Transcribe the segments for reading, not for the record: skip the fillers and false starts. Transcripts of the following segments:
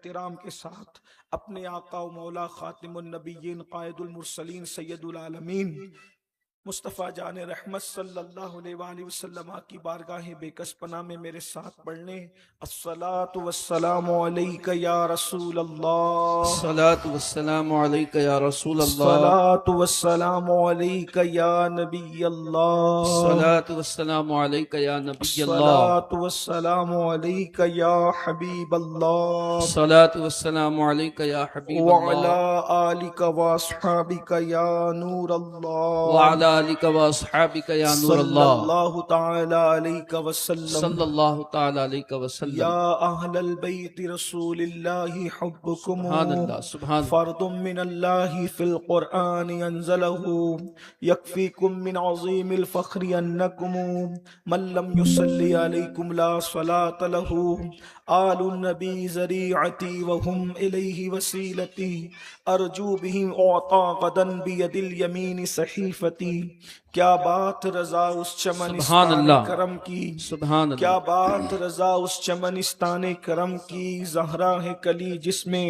احترام کے ساتھ اپنے آقا و مولا خاتم النبیین قائد المرسلین سید العالمین مصطفیٰ جان رحمت صلی اللہ علیہ وآلہ وسلم کی بارگاہ بے کس پناہ میں میرے ساتھ پڑھ لیں۔ الصلاۃ والسلام علیک یا رسول اللہ، الصلاۃ والسلام علیک یا رسول اللہ، الصلاۃ والسلام علیک یا نبی اللہ، الصلاۃ والسلام علیک یا نبی اللہ، الصلاۃ والسلام علیک یا حبیب اللہ، الصلاۃ والسلام علیک یا حبیب وعلی اللہ، آلک واصحابک یا نور اللہ، وعلی آلک واصحابک یا نور صلی اللہ، اللہ تعالی علیہ وسلم۔ صلی اللہ تعالی علیہ وسلم۔ یا اہل البیت رسول اللہ حبکم سبحان اللہ، سبحان اللہ۔ فرض من اللہ فی القرآن انزلہ یکفیکم من عظیم الفخر انکم من لم یصلی علیکم لا صلاة لہ آل النبی ذریعتی وہم الیہ وسیلتی ارجو بہم اعطا غدا بید الیمین صحیفتی۔ کیا بات رضا اس سبحان چمنستان اللہ، کرم کی، سبحان اللہ۔ کیا بات رضا اس چمنستان کرم کی، زہرا ہے کلی جس میں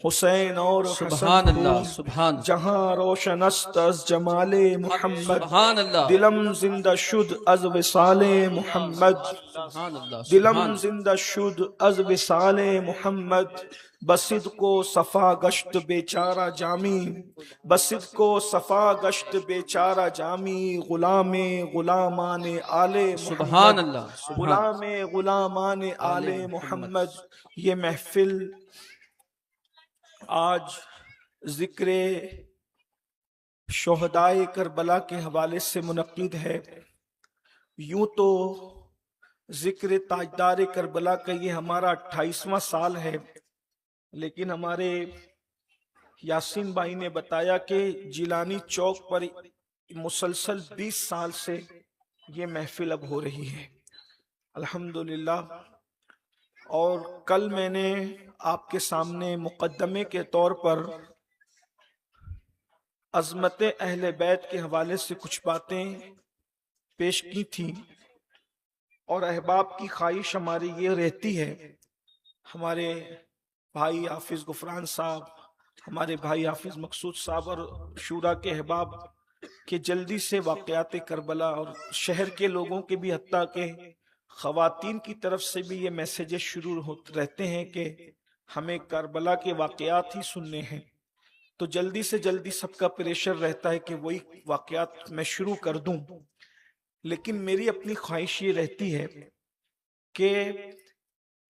حسین اور حسن سبحان اللہ، پھول، سبحان اللہ، جہاں روشن است از جمال محمد، سبحان اللہ، دلم زندہ شد از وصال محمد، سبحان اللہ، دلم سبحان اللہ۔ زندہ شد از وصال محمد، بصدق و صفا گشت بیچارہ جامی، بصدق و صفا گشت بیچارہ جامی، غلام غلامان آل سبحان محمد، اللہ، سبحان غلام غلامان آل محمد۔ یہ محفل آج ذکر شہدائے کربلا کے حوالے سے منعقد ہے۔ یوں تو ذکر تاجدار کربلا کا یہ ہمارا 28واں سال ہے، لیکن ہمارے یاسین بھائی نے بتایا کہ جیلانی چوک پر مسلسل 20 سال سے یہ محفل اب ہو رہی ہے، الحمدللہ۔ اور کل میں نے آپ کے سامنے مقدمے کے طور پر عظمت اہل بیت کے حوالے سے کچھ باتیں پیش کی تھیں، اور احباب کی خواہش ہماری یہ رہتی ہے، ہمارے بھائی حافظ غفران صاحب، ہمارے بھائی حافظ مقصود صاحب اور شورا کے احباب کہ جلدی سے واقعات کربلا اور شہر کے لوگوں کے بھی، حتیٰ کہ خواتین کی طرف سے بھی یہ میسیجز شروع ہوتے رہتے ہیں کہ ہمیں کربلا کے واقعات ہی سننے ہیں، تو جلدی سے جلدی سب کا پریشر رہتا ہے کہ وہی واقعات میں شروع کر دوں۔ لیکن میری اپنی خواہش یہ رہتی ہے کہ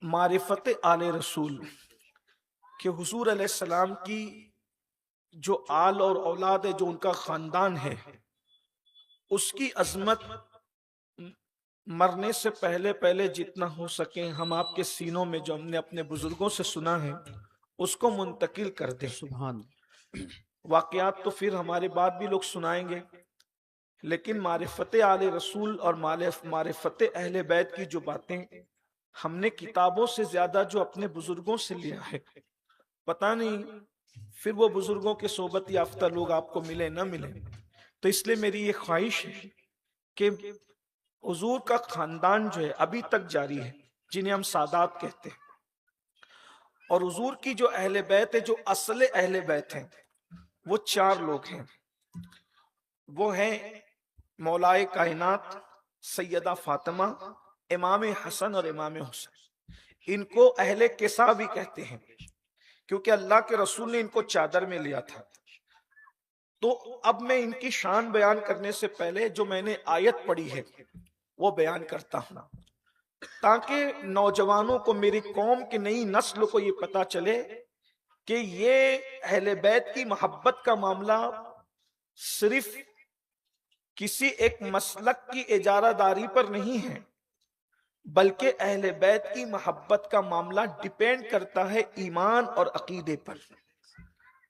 معرفت آل رسول، کہ حضور علیہ السلام کی جو آل اور اولاد ہے، جو ان کا خاندان ہے، اس کی عظمت مرنے سے پہلے پہلے جتنا ہو سکے ہم آپ کے سینوں میں جو ہم نے اپنے بزرگوں سے سنا ہے اس کو منتقل کر دیں۔ سبحان واقعات تو پھر ہمارے بعد بھی لوگ سنائیں گے، لیکن معرفت آل رسول اور معرفت اہل بیت کی جو باتیں ہم نے کتابوں سے زیادہ جو اپنے بزرگوں سے لیا ہے، پتہ نہیں پھر وہ بزرگوں کے صحبت یافتہ لوگ آپ کو ملے نہ ملے، تو اس لیے میری یہ خواہش ہے کہ حضور کا خاندان جو ہے ابھی تک جاری ہے، جنہیں ہم سادات کہتے ہیں، اور حضور کی جو اہل بیت ہے، جو اصل اہل بیت ہیں، وہ 4 لوگ ہیں۔ وہ ہیں مولائے کائنات سیدہ فاطمہ، امام حسن اور امام حسین۔ ان کو اہل کسا بھی کہتے ہیں، کیونکہ اللہ کے رسول نے ان کو چادر میں لیا تھا۔ تو اب میں ان کی شان بیان کرنے سے پہلے جو میں نے آیت پڑھی ہے وہ بیان کرتا ہوں، تاکہ نوجوانوں کو، میری قوم کی نئی نسل کو یہ پتا چلے کہ یہ اہل بیت کی محبت کا معاملہ صرف کسی ایک مسلک کی اجارہ داری پر نہیں ہے، بلکہ اہل بیت کی محبت کا معاملہ ڈیپینڈ کرتا ہے ایمان اور عقیدے پر،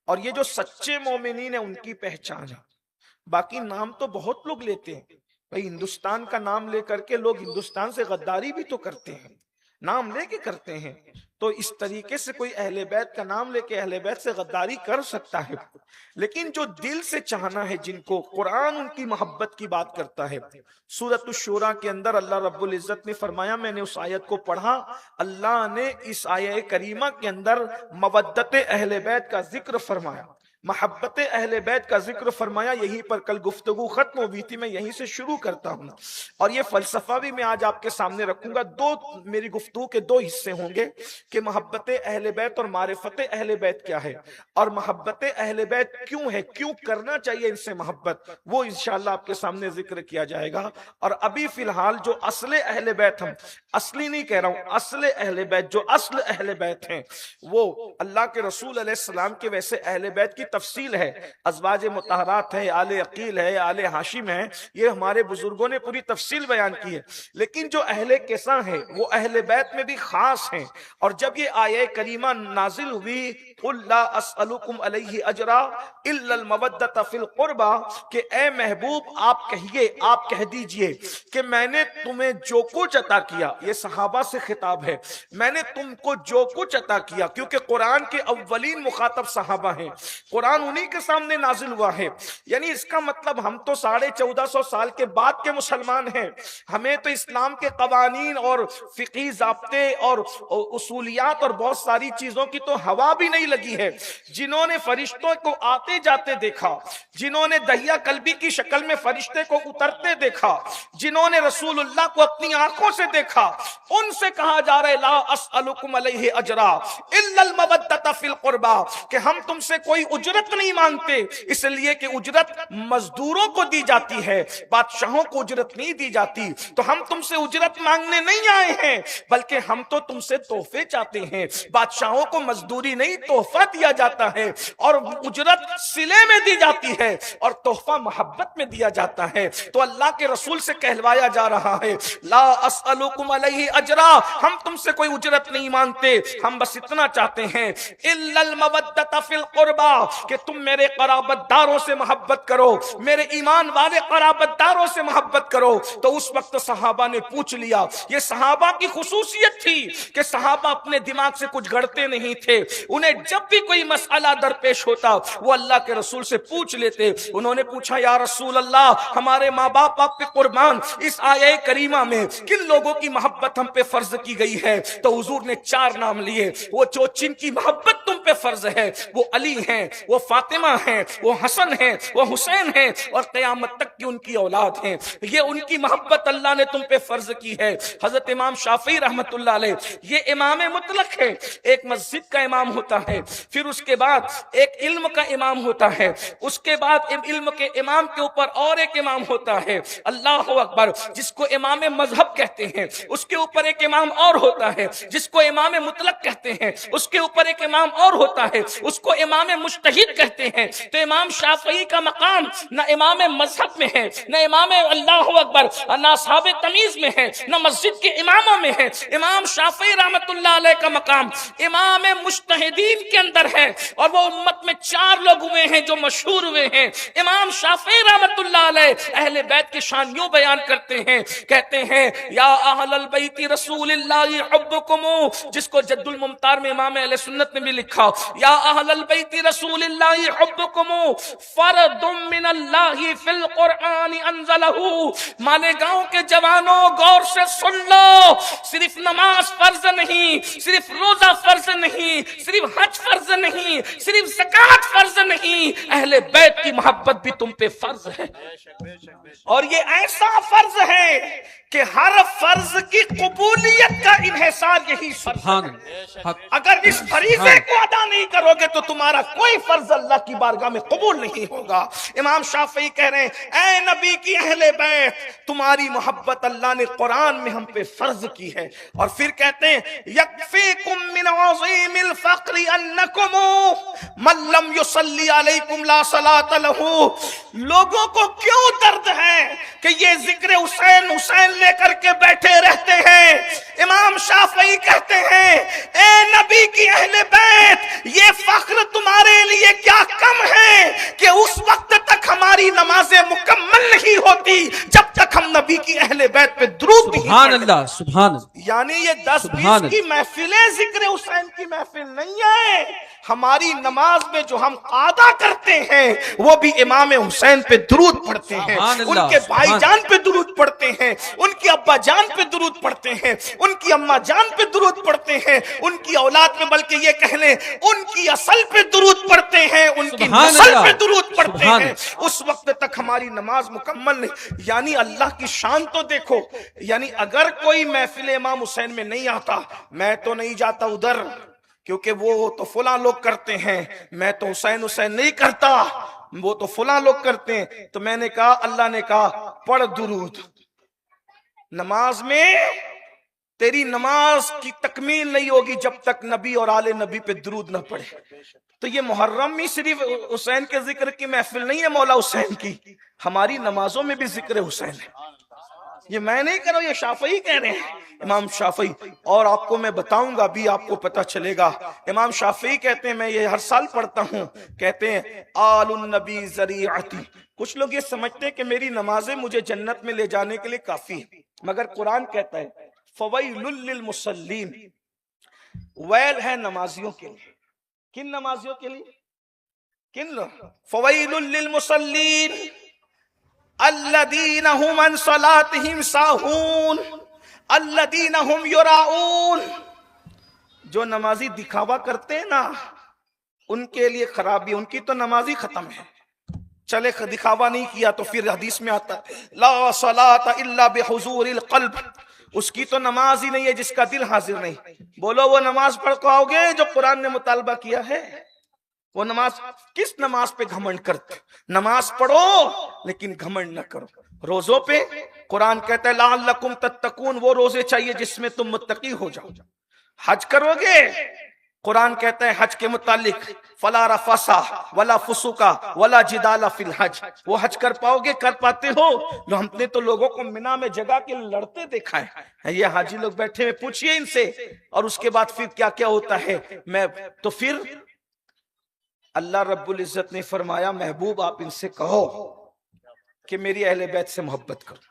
اور یہ جو سچے مومنین ہیں ان کی پہچان ہے۔ باقی نام تو بہت لوگ لیتے ہیں بھائی، ہندوستان کا نام لے کر کے لوگ ہندوستان سے غداری بھی تو کرتے ہیں، نام لے کے کرتے ہیں، تو اس طریقے سے کوئی اہل بیت کا نام لے کے اہل بیت سے غداری کر سکتا ہے، لیکن جو دل سے چاہنا ہے جن کو، قرآن ان کی محبت کی بات کرتا ہے۔ سورۃ الشورى کے اندر اللہ رب العزت نے فرمایا، میں نے اس آیت کو پڑھا، اللہ نے اس آیہ کریمہ کے اندر مودت اہل بیت کا ذکر فرمایا، محبت اہل بیت کا ذکر فرمایا۔ یہیں پر کل گفتگو ختم ہوئی تھی، میں یہیں سے شروع کرتا ہوں، اور یہ فلسفہ بھی میں آج آپ کے سامنے رکھوں گا۔ میری گفتگو کے دو حصے ہوں گے کہ محبت اہل بیت اور معرفت اہل بیت کیا ہے، اور محبت اہل بیت کیوں ہے، کیوں کرنا چاہیے ان سے محبت، وہ انشاءاللہ آپ کے سامنے ذکر کیا جائے گا۔ اور ابھی فی الحال جو اصل اہل بیت، ہم اصلی نہیں کہہ رہا ہوں، اصل اہل بیت، جو اصل اہل بیت ہیں، وہ اللہ کے رسول علیہ السلام کے ویسے اہل بیت کی تفصیل ہے، ازواج مطہرات ہے، آل عقیل ہے، آل ہاشم ہے، یہ ہمارے بزرگوں نے پوری تفصیل بیان کی ہے۔ لیکن جو اہل کساں ہیں وہ اہل بیت میں بھی خاص ہیں، اور جب یہ آیہ کریمہ نازل ہوئی، قُلْ لَا أَسْأَلُكُمْ عَلَيْهِ أَجْرًا إِلَّا الْمَوَدَّةَ فِي الْقُرْبَى، کہ اے محبوب آپ کہیے، آپ کہہ دیجئے کہ میں نے تمہیں جو کچھ عطا کیا، یہ صحابہ سے خطاب ہے، میں نے تم کو جو کچھ عطا کیا، کیونکہ قرآن کے اولین مخاطب صحابہ ہیں، قرآن انہی کے سامنے نازل ہوا ہے، یعنی اس کا مطلب ہم تو 1450 سال کے بعد کے مسلمان ہیں، ہمیں تو اسلام کے قوانین اور فقہی ضابطے اور اصولیات اور بہت ساری چیزوں کی تو ہوا بھی نہیں لگی ہے۔ جنہوں نے فرشتوں کو آتے جاتے دیکھا، جنہوں نے دہیا قلبی کی شکل میں فرشتے کو اترتے دیکھا، جنہوں نے رسول اللہ کو اپنی آنکھوں سے دیکھا، ان سے کہا جا رہا ہے لا اسألکم علیہ اجرا الا المودۃ فی القربى، کہ ہم تم سے کوئی اجرت نہیں مانگتے، اس لیے کہ اجرت مزدوروں کو دی جاتی ہے، بادشاہوں کو اجرت نہیں دی جاتی، تو ہم تم سے اجرت مانگنے نہیں آئے ہیں، بلکہ ہم تو تم سے تحفے چاہتے ہیں۔ بادشاہوں کو مزدوری نہیں، تحفہ دیا جاتا ہے، اور اجرت صلے میں دی جاتی ہے، اور تحفہ محبت میں دیا جاتا ہے۔ تو اللہ کے رسول سے کہلوایا جا رہا ہے لا اسألکم علیہ اجرا، ہم تم سے کوئی اجرت نہیں مانگتے، ہم بس اتنا چاہتے ہیں الا المودۃ فی القربى، کہ تم میرے قرابت داروں سے محبت کرو، میرے ایمان والے قرابت داروں سے محبت کرو۔ تو اس وقت صحابہ نے پوچھ لیا، یہ صحابہ کی خصوصیت تھی کہ صحابہ اپنے دماغ سے کچھ گھڑتے نہیں تھے، انہیں جب بھی کوئی مسئلہ درپیش ہوتا وہ اللہ کے رسول سے پوچھ لیتے۔ انہوں نے پوچھا یا رسول اللہ، ہمارے ماں باپ آپ پہ قربان، اس آیہ کریمہ میں کن لوگوں کی محبت ہم پہ فرض کی گئی ہے؟ تو حضور نے 4 نام لیے، وہ جو جن کی محبت تم پہ فرض ہے، وہ علی ہیں، وہ فاطمہ ہیں، وہ حسن ہیں، وہ حسین ہیں، اور قیامت تک کی ان کی اولاد ہیں، یہ ان کی محبت اللہ نے تم پہ فرض کی ہے۔ حضرت امام شافعی رحمت اللہ علیہ یہ امام مطلق ہے، ایک مسجد کا امام ہوتا ہے، پھر اس کے بعد ایک علم کا امام ہوتا ہے، اس کے بعد علم کے امام کے اوپر اور ایک امام ہوتا ہے، اللہ اکبر، جس کو امام مذہب کہتے ہیں، اس کے اوپر ایک امام اور ہوتا ہے جس کو امام مطلق کہتے ہیں، اس کے اوپر ایک امام اور ہوتا ہے، اس کو امام مجتہد کہتے ہیں۔ تو امام شافعی کا مقام نہ امام مذہب میں ہے، نہ امام اللہ اکبر، نہ اصحاب تمیز میں ہے، نہ مسجد کے اماموں میں ہے۔ امام شافعی رحمت اللہ علیہ کا مقام امام مجتہدین کے اندر ہے، اور وہ امت میں 4 لوگ ہوئے ہیں جو مشہور ہوئے ہیں۔ امام شافعی رحمت اللہ علیہ اہل بیت کی شان یوں بیان کرتے ہیں، کہتے ہیں یا اہل البیت رسول اللہ حبکم، جس کو جد الممتار میں امام اہل سنت نے بھی لکھا، یا اہل البیت رسول اللہ حبکم فرد من اللہ فی القرآن انزلہ۔ مالیگاؤں کے جوانوں غور سے سن لو، صرف نماز فرض نہیں، صرف روزہ فرض نہیں، صرف حج فرض نہیں، صرف زکوٰۃ فرض نہیں، اہل بیت کی محبت بھی تم پہ فرض ہے، اور یہ ایسا فرض ہے کہ ہر فرض کی قبولیت کا انحصار یہی فرض ہے۔ اگر اس فریضے کو ادا نہیں کرو گے تو تمہارا کوئی فرض اللہ کی بارگاہ میں قبول نہیں ہوگا۔ امام شافعی کہہ رہے ہیں اے نبی کی اہل بیت، تمہاری محبت اللہ نے قرآن میں ہم پہ فرض کی ہے، اور پھر کہتے ہیں یکفیکم من عظیم الفقر انکم من لم یصلی علیکم لا صلاۃ لہ۔ لوگوں کو کیوں درد ہے کہ یہ ذکر حسین حسین لے کر کے بیٹھے رہتے ہیں؟ امام شافعی کہتے ہیں اے نبی کی اہل بیت، یہ فخر تمہارے لیے کیا کم ہے کہ اس وقت تک ہماری نمازیں مکمل نہیں ہوتی جب تک ہم نبی کی اہل بیت پہ درود نہیں پڑھتے۔ سبحان اللہ، سبحان اللہ۔ یعنی یہ 10-20 کی محفلیں ذکر حسین کی محفل نہیں ہے. ہماری نماز میں جو ہم قاعدہ کرتے ہیں وہ بھی امام حسین پہ درود پڑھتے ہیں, ان کے بھائی جان پہ درود پڑھتے ہیں, ان کی ابا جان پہ درود پڑھتے ہیں, ان کی اماں جان پہ درود پڑھتے ہیں, ان کی اولاد میں بلکہ یہ کہہ لیں ان کی اصل پہ درود پڑھتے ہیں, ان کی نسل پہ درود پڑھتے ہیں. اس وقت تک ہماری نماز مکمل نہیں. یعنی اللہ کی شان تو دیکھو. یعنی اگر کوئی محفل امام حسین میں نہیں آتا, میں تو نہیں جاتا ادھر کیونکہ وہ تو فلاں لوگ کرتے ہیں, میں تو حسین نہیں کرتا, وہ تو فلاں لوگ کرتے ہیں. تو میں نے کہا, اللہ نے کہا پڑھ درود. نماز میں تیری نماز کی تکمیل نہیں ہوگی جب تک نبی اور آل نبی پہ درود نہ پڑھے. تو یہ محرم ہی صرف حسین کے ذکر کی محفل نہیں ہے مولا حسین کی, ہماری نمازوں میں بھی ذکر حسین ہے. یہ میں نہیں کہہ رہا ہوں, یہ شافعی کہہ رہے ہیں, امام شافعی. اور آپ کو میں بتاؤں گا بھی, آپ کو پتہ چلے گا. امام شافعی کہتے ہیں, میں یہ ہر سال پڑھتا ہوں, کہتے ہیں آل النبی ذریعتی. کچھ لوگ یہ سمجھتے ہیں کہ میری نمازیں مجھے جنت میں لے جانے کے لیے کافی ہے, مگر قرآن کہتا ہے فویل للمصلین, ویل ہے نمازیوں کے لیے. کن نمازیوں کے لیے؟ کن لوگ؟ فویل للمصلین الذین هم عن صلاتهم ساہون الذین هم یراؤون. جو نمازی دکھاوا کرتے ہیں نا, ان کے لیے خرابی, ان کی تو نماز ہی ختم ہے. چلے دکھاوا نہیں کیا تو پھر حدیث میں آتا ہے لا صلاۃ الا بحضور القلب, اس کی تو نماز ہی نہیں ہے جس کا دل حاضر نہیں. بولو وہ نماز پڑھ کے آؤ گے جو قرآن نے مطالبہ کیا ہے؟ وہ نماز, کس نماز پہ گھمنڈ کرتے؟ نماز پڑھو لیکن گھمنڈ نہ کرو. روزوں پہ قرآن کہتا ہے لعلکم تتقون, وہ روزے چاہیے جس میں تم متقی ہو جاؤ. حج کرو گے, قرآن کہتا ہے حج کے متعلق فلا رفث ولا فسوق ولا جدال فی الحج. وہ حج کر پاؤ گے؟ کر پاتے ہو؟ ہم نے تو لوگوں کو منا میں جگہ کے لڑتے دیکھا ہے. یہ حاجی لوگ بیٹھے ہوئے, پوچھئے ان سے. اور اس کے بعد پھر کیا کیا ہوتا ہے. میں تو پھر اللہ رب العزت نے فرمایا محبوب آپ ان سے کہو کہ میری اہل بیت سے محبت کرو.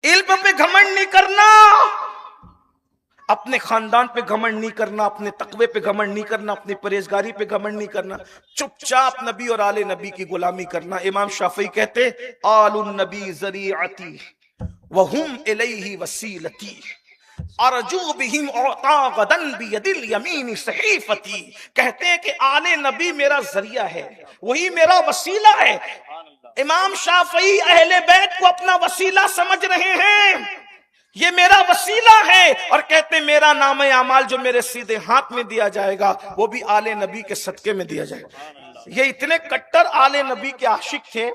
علم پہ گھمنڈ نہیں کرنا, اپنے خاندان پہ گھمنڈ نہیں کرنا, اپنے تقوی پہ گھمنڈ نہیں کرنا, اپنی پرہیزگاری پہ گھمنڈ نہیں کرنا, چپ چاپ نبی اور آل نبی کی غلامی کرنا. امام شافعی کہتے آل النبی ذریعتی وہم الیہ وسیلتی ارجو بہم اعطا غدا بید الیمین صحیفتی. کہتے ہیں کہ آل نبی میرا ذریعہ ہے, وہی میرا وسیلہ ہے. امام شافعی اہل بیت کو اپنا وسیلہ سمجھ رہے ہیں, یہ میرا وسیلہ ہے, اور کہتے ہیں میرا نام اعمال جو میرے سیدھے ہاتھ میں دیا جائے گا وہ بھی آل نبی کے صدقے میں دیا جائے گا. یہ اتنے کٹر آل نبی کے عاشق تھے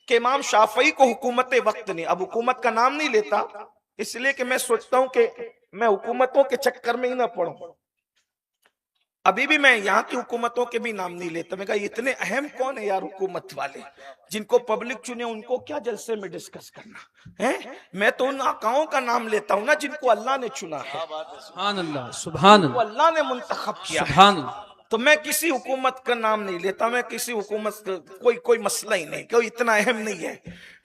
کہ امام شافعی کو حکومت وقت نے, اب حکومت کا نام نہیں لیتا اس لیے کہ میں سوچتا ہوں کہ میں حکومتوں کے چکر میں ہی نہ پڑھوں. ابھی بھی میں یہاں کی حکومتوں کے بھی نام نہیں لیتا. میں کہا اتنے اہم کون ہے یار حکومت والے, جن کو پبلک چنے ان کو کیا جلسے میں ڈسکس کرنا ہے. میں تو ان آقاؤں کا نام لیتا ہوں نا جن کو اللہ نے چنا ہے, سبحان اللہ, سبحان اللہ, اللہ نے منتخب کیا ہے. سبحان اللہ. تو میں کسی حکومت کا نام نہیں لیتا, میں کسی حکومت کا کوئی مسئلہ ہی نہیں, کوئی اتنا اہم نہیں ہے.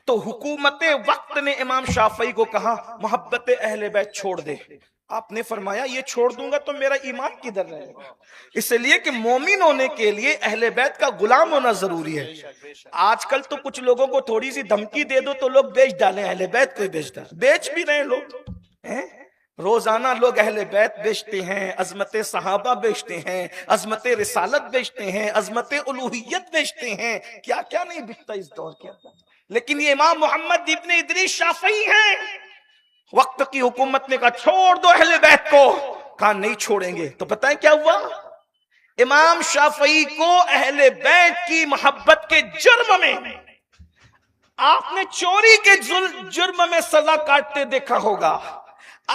تو حکومت وقت نے امام شافعی کو کہا محبت اہل بیت چھوڑ دے. آپ نے فرمایا یہ چھوڑ دوں گا تو میرا ایمان کدھر رہے گا؟ اس لیے کہ مومن ہونے کے لیے اہل بیت کا غلام ہونا ضروری ہے. آج کل تو کچھ لوگوں کو تھوڑی سی دھمکی دے دو تو لوگ بیچ ڈالیں, اہل بیت کو بیچ ڈالیں, بیچ بھی رہے لوگ. روزانہ لوگ اہل بیت بیچتے ہیں, عظمت صحابہ بیچتے ہیں, عظمت رسالت بیچتے ہیں, عظمت الوہیت بیچتے ہیں, کیا کیا نہیں بکتا اس دور کے اندر. لیکن یہ امام محمد ابن ادریس شافعی ہیں, وقت کی حکومت نے کہا چھوڑ دو اہل بیت کو, کہا نہیں چھوڑیں گے. تو بتائیں کیا ہوا؟ امام شافعی کو اہل بیت کی محبت کے جرم میں, آپ نے چوری کے جرم میں سزا کاٹتے دیکھا ہوگا,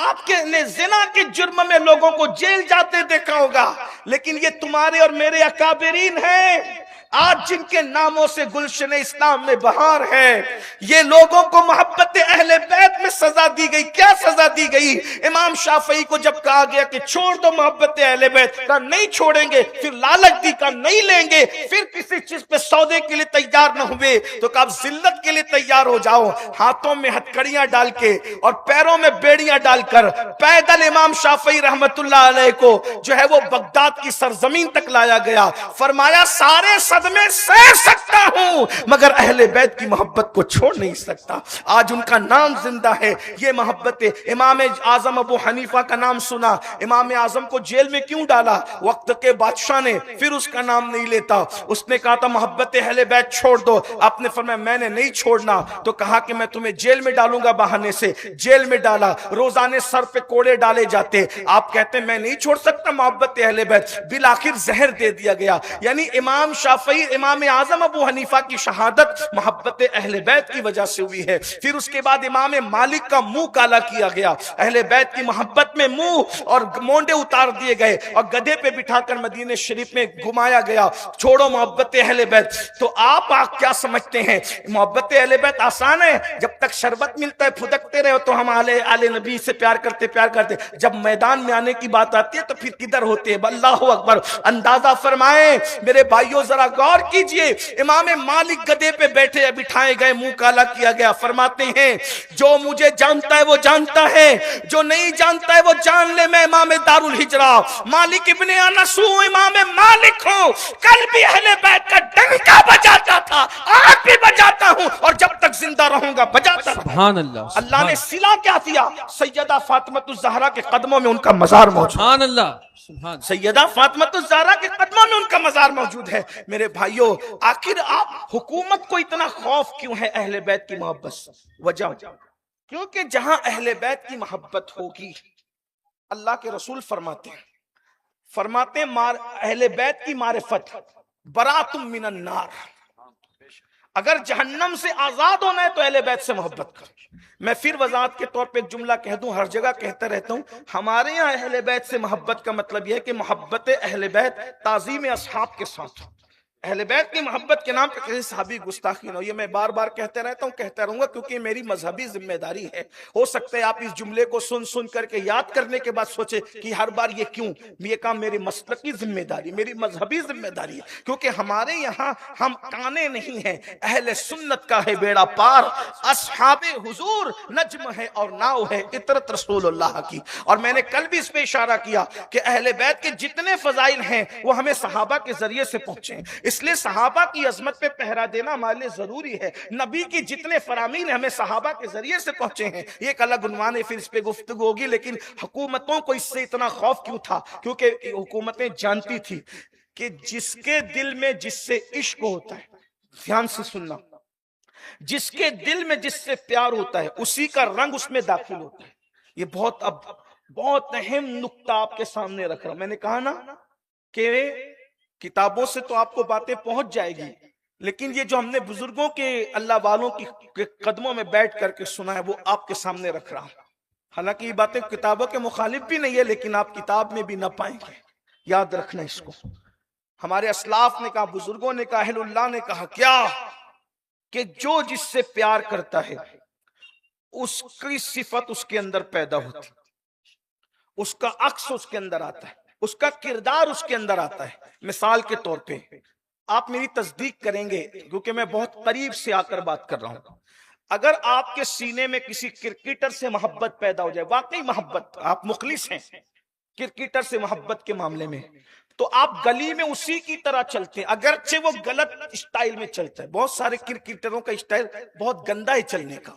آپ نے زنا کے جرم میں لوگوں کو جیل جاتے دیکھا ہوگا, لیکن یہ تمہارے اور میرے اکابرین ہیں آج جن کے ناموں سے گلشن اسلام میں بہار ہے، یہ لوگوں کو محبت اہل بیت میں سزا دی گئی۔ کیا سزا دی گئی؟ امام شافعی کو جب کہا گیا کہ چھوڑ دو محبت اہل بیت، کہا نہیں چھوڑیں گے، پھر لالچ دی، کہا نہیں لیں گے، پھر کسی چیز پہ سودے کے لیے تیار نہ ہوئے تو کہا اب ذلت کے لیے تیار ہو جاؤ، ہاتھوں میں ہتھکڑیاں ڈال کے اور پیروں میں بیڑیاں ڈال کر پیدل امام شافعی رحمت اللہ علیہ کو جو ہے وہ بغداد کی سرزمین تک لایا گیا۔ فرمایا سارے صدمے سہ سکتا ہوں مگر اہل بیت کی محبت کو چھوڑ نہیں سکتا۔ آج ان کا نام زندہ ہے، یہ محبت۔ امام اعظم ابو حنیفہ کا نام سنا، امام اعظم کو جیل میں کیوں ڈالا؟ وقت کے بادشاہ نے، پھر اس کا نام نہیں لیتا، اس نے کہا تھا محبت اہل بیت چھوڑ دو، آپ نے فرمایا میں نے نہیں چھوڑنا، تو کہا کہ میں تمہیں جیل میں ڈالوں گا، بہانے سے جیل میں ڈالا، روزانے سر پہ کوڑے ڈالے جاتے، آپ کہتے ہیں میں نہیں چھوڑ سکتا محبت اہل بیت، بالآخر زہر دے دیا گیا۔ یعنی امام شافعی، امام اعظم ابو حنیفہ کی شہادت محبت اہل بیت کی وجہ سے ہوئی ہے۔ پھر اس کے بعد امام مالک کا منہ کالا کیا گیا، اہل بیت کی محبت میں منہ اور مونڈے اتار دیے گئے اور گدھے پہ بٹھا کر مدینہ شریف میں گھمایا گیا، چھوڑو محبت اہل بیت۔ تو آپ کیا سمجھتے ہیں محبت اہل بیت آسان ہے؟ جب تک شربت ملتا ہے پھدکتے رہے تو ہم آل نبی سے پیار کرتے، جب میدان میں آنے کی بات آتی ہے تو پھر کدھر ہوتے ہیں؟ اللہ اکبر۔ اندازہ فرمائیں میرے بھائیوں، ذرا غور کیجئے، امام مالک گدھے پہ بیٹھے بٹھائے گئے، منہ کالا کیا گیا، فرماتے ہیں جو مجھے جانتا ہے وہ جانتا ہے، جو نہیں جانتا ہے وہ جان لے میں امام دار الہجرہ مالک ابن انس ہوں، امام مالک ہوں، کل بھی اہل بیت کا ڈنکا بجاتا تھا، آج بھی بجاتا ہوں اور جب تک زندہ رہوں گا بجاتا رہوں۔ سبحان اللہ، اللہ نے صلہ کیا دیا؟ سیدہ فاطمہ الزہرا کے قدموں میں ان کا مزار موجود، سبحان اللہ، سبحان سیدہ فاطمہ الزہرا کے قدموں میں ان کا مزار موجود ہے۔ میرے بھائیوں، آخر آپ حکومت کو اتنا خوف کیوں ہے اہل بیت کی محبت سے؟ وجہ کیونکہ جہاں اہل بیت کی محبت ہوگی، اللہ کے رسول فرماتے ہیں اہل بیت کی معرفت برات من النار، اگر جہنم سے آزاد ہونا ہے تو اہل بیت سے محبت کر۔ میں پھر وضاحت کے طور پہ ایک جملہ کہہ دوں، ہر جگہ کہتا رہتا ہوں، ہمارے یہاں اہل بیت سے محبت کا مطلب یہ ہے کہ محبت اہل بیت تعظیم اصحاب کے ساتھ، اہل بیت کی محبت کے نام پہ کسی صحابی گستاخی نہ ہو۔ یہ میں بار بار کہتے رہتا ہوں، کہتا رہوں گا، کیونکہ میری مذہبی ذمہ داری ہے۔ ہو سکتا ہے آپ اس جملے کو سن کر کے یاد کرنے کے بعد سوچے کہ ہر بار یہ کیوں؟ یہ کام میری مسلکی ذمہ داری، میری مذہبی ذمہ داری ہے، کیونکہ ہمارے یہاں ہم کانے نہیں ہیں، اہل سنت کا ہے بیڑا پار، اصحاب حضور نجم ہے اور ناؤ ہے عطرت رسول اللہ کی۔ اور میں نے کل بھی اس پہ اشارہ کیا کہ اہل بیت کے جتنے فضائل ہیں وہ ہمیں صحابہ کے ذریعے سے پہنچے ہیں، اس لیے صحابہ کی عظمت پہ پہرا دینا ہمارے لیے ضروری ہے۔ نبی کی جتنے فرامین ہمیں صحابہ کے ذریعے سے پہنچے ہیں، یہ ایک الگ عنوان ہے، پھر اس پہ گفتگو ہوگی۔ لیکن حکومتوں کو اس سے اتنا خوف کیوں تھا؟ کیونکہ حکومتیں جانتی تھی کہ جس کے دل میں جس سے عشق ہوتا ہے، دھیان سے سننا، جس کے دل میں جس سے پیار ہوتا ہے اسی کا رنگ اس میں داخل ہوتا ہے۔ یہ بہت اہم نکتہ آپ کے سامنے رکھ رہا ہوں۔ میں نے کہا نا کہ کتابوں سے تو آپ کو باتیں پہنچ جائے گی، لیکن یہ جو ہم نے بزرگوں کے، اللہ والوں کے قدموں میں بیٹھ کر کے سنا ہے وہ آپ کے سامنے رکھ رہا ہوں۔ حالانکہ یہ باتیں کتابوں کے مخالف بھی نہیں ہے، لیکن آپ کتاب میں بھی نہ پائیں گے، یاد رکھنا اس کو۔ ہمارے اسلاف نے کہا، بزرگوں نے کہا، اہل اللہ نے کہا کیا کہ جو جس سے پیار کرتا ہے اس کی صفت اس کے اندر پیدا ہوتی، اس کا عکس اس کے اندر آتا ہے، اس کا کردار اس کے اندر آتا ہے۔ مثال کے طور پہ آپ میری تصدیق کریں گے کیونکہ میں بہت قریب سے آ کر بات کر رہا ہوں۔ اگر آپ کے سینے میں کسی کرکٹر سے محبت پیدا ہو جائے، واقعی محبت، آپ مخلص ہیں کرکٹر سے محبت کے معاملے میں، تو آپ گلی میں اسی کی طرح چلتے ہیں، اگرچہ وہ غلط اسٹائل میں چلتا ہے۔ بہت سارے کرکٹروں کا اسٹائل بہت گندا ہے چلنے کا،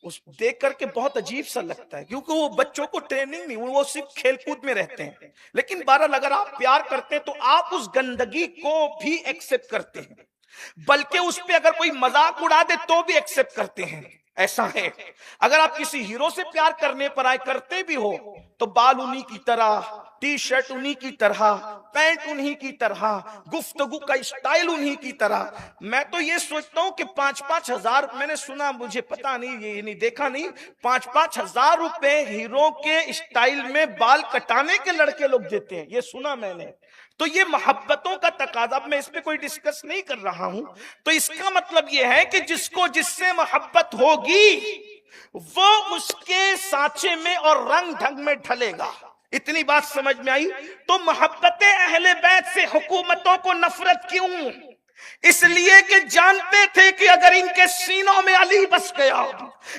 اس دیکھ کر کے بہت عجیب سا لگتا ہے، کیونکہ وہ بچوں کو ٹریننگ نہیں، وہ صرف کھیل کود میں رہتے ہیں۔ لیکن بہرحال اگر آپ پیار کرتے ہیں تو آپ اس گندگی کو بھی ایکسپٹ کرتے ہیں، بلکہ اس پہ اگر کوئی مذاق اڑا دے تو بھی ایکسپٹ کرتے ہیں۔ ایسا ہے اگر آپ کسی ہیرو سے پیار کرنے پر آئے، کرتے بھی ہو، تو بال انہی کی طرح، ٹی شرٹ انہی کی طرح، پینٹ انہی کی طرح، گفتگو کا اسٹائل انہی کی طرح. میں تو یہ سوچتا ہوں کہ 5,000 میں نے سنا، مجھے پتا نہیں، یہ نہیں دیکھا نہیں، 5,000 روپے ہیرو کے اسٹائل میں بال کٹانے کے لڑکے لوگ دیتے ہیں، یہ سنا میں نے. تو یہ محبتوں کا تقاضا، اب میں اس پہ کوئی ڈسکس نہیں کر رہا ہوں. تو اس کا مطلب یہ ہے کہ جس کو جس سے محبت ہوگی وہ اس کے سانچے میں اور رنگ ڈھنگ میں ڈھلے گا. اتنی بات سمجھ میں آئی؟ تو محبت اہل بیت سے حکومتوں کو نفرت کیوں؟ اس لیے کہ جانتے تھے کہ اگر ان کے سینوں میں علی بس گیا،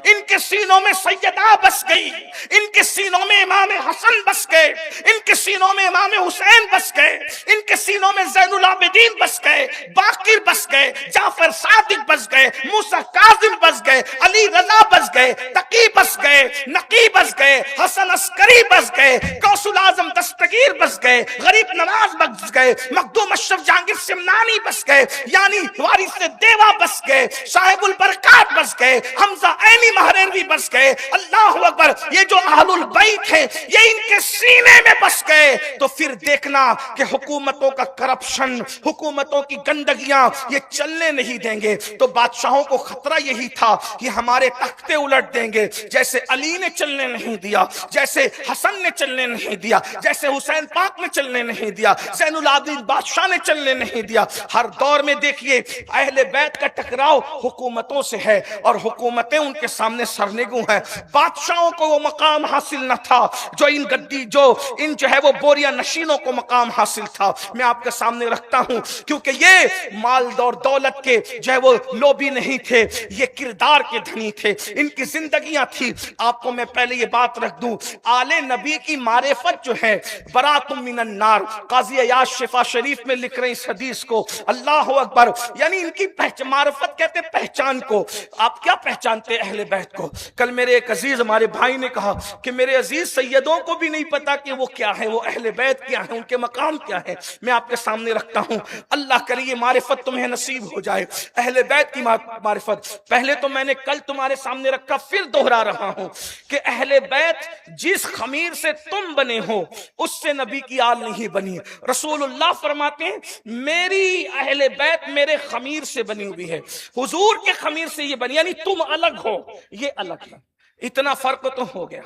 ان کے سینوں میں سیدہ بس گئی، ان کے سینوں میں امام حسن بس گئے، ان کے سینوں میں امام حسین بس گئے، ان کے سینوں میں زین العابدین بس گئے، باقر بس گئے، جعفر صادق بس گئے، موسیٰ کاظم بس گئے، علی رضا بس گئے، تقی بس گئے، نقی بس گئے، حسن عسکری بس گئے، غوث الاعظم دستگیر بس گئے، غریب نواز بس گئے، مخدوم اشرف جہانگیر سمنانی بس گئے، یعنی وارث دیوا بس گئے، صاحب البرکات بس گئے، حمزہ عینی مہریروی بس گئے. اللہ اکبر. یہ جو اہل البیت ہیں یہ ان کے سینے میں بس گئے. تو پھر دیکھنا کہ حکومتوں کا کرپشن، حکومتوں کی گندگیاں یہ چلنے نہیں دیں گے. تو بادشاہوں کو خطرہ یہی تھا کہ ہمارے تختے الٹ دیں گے، جیسے علی نے چلنے نہیں دیا، جیسے حسن نے چلنے نہیں دیا، جیسے حسین پاک نے چلنے نہیں دیا، زین العابدین بادشاہ نے چلنے نہیں دیا. ہر دور میں دیکھیے اہل بیت کا ٹکراؤ حکومتوں سے ہے، اور حکومتیں ان کے سامنے سرنگوں ہیں. بادشاہوں کو وہ مقام حاصل نہ تھا جو ان جو ہے وہ بوریا نشینوں کو مقام حاصل تھا. میں آپ کے سامنے رکھتا ہوں، کیونکہ یہ مال اور دولت کے جو ہے وہ لوبی نہیں تھے، یہ کردار کے دھنی تھے، ان کی زندگیاں تھی. آپ کو میں پہلے یہ بات رکھ دوں، آل نبی کی معرفت جو ہے برات من النار. قاضی عیاض شفا شریف میں لکھ رہے ہیں اس حدیث کو. اللہ اکبر. یعنی ان کی معرفت کہتے پہچان کو. آپ کیا پہچانتے اہل بیت کو؟ کل میرے ایک عزیز ہمارے بھائی نے کہا کہ میرے عزیز سیدوں کو بھی نہیں پتا کہ وہ کیا ہے، وہ اہل بیت کیا ہے، ان کے مقام کیا ہے. میں آپ کے سامنے رکھتا ہوں. اللہ کرے یہ معرفت تمہیں نصیب ہو جائے، اہل بیت کی معرفت. پہلے تو میں نے کل تمہارے سامنے رکھا، پھر دوہرا رہا ہوں کہ اہل بیت جس خمیر سے تم بنے ہو اس سے نبی کی آل نہیں بنی. رسول اللہ فرماتے ہیں میری اہل بیت میرے خمیر سے بنی ہوئی ہے، حضور کے خمیر سے یہ بنی، یعنی تم الگ ہو، یہ الگ ہے. اتنا فرق تو ہو گیا،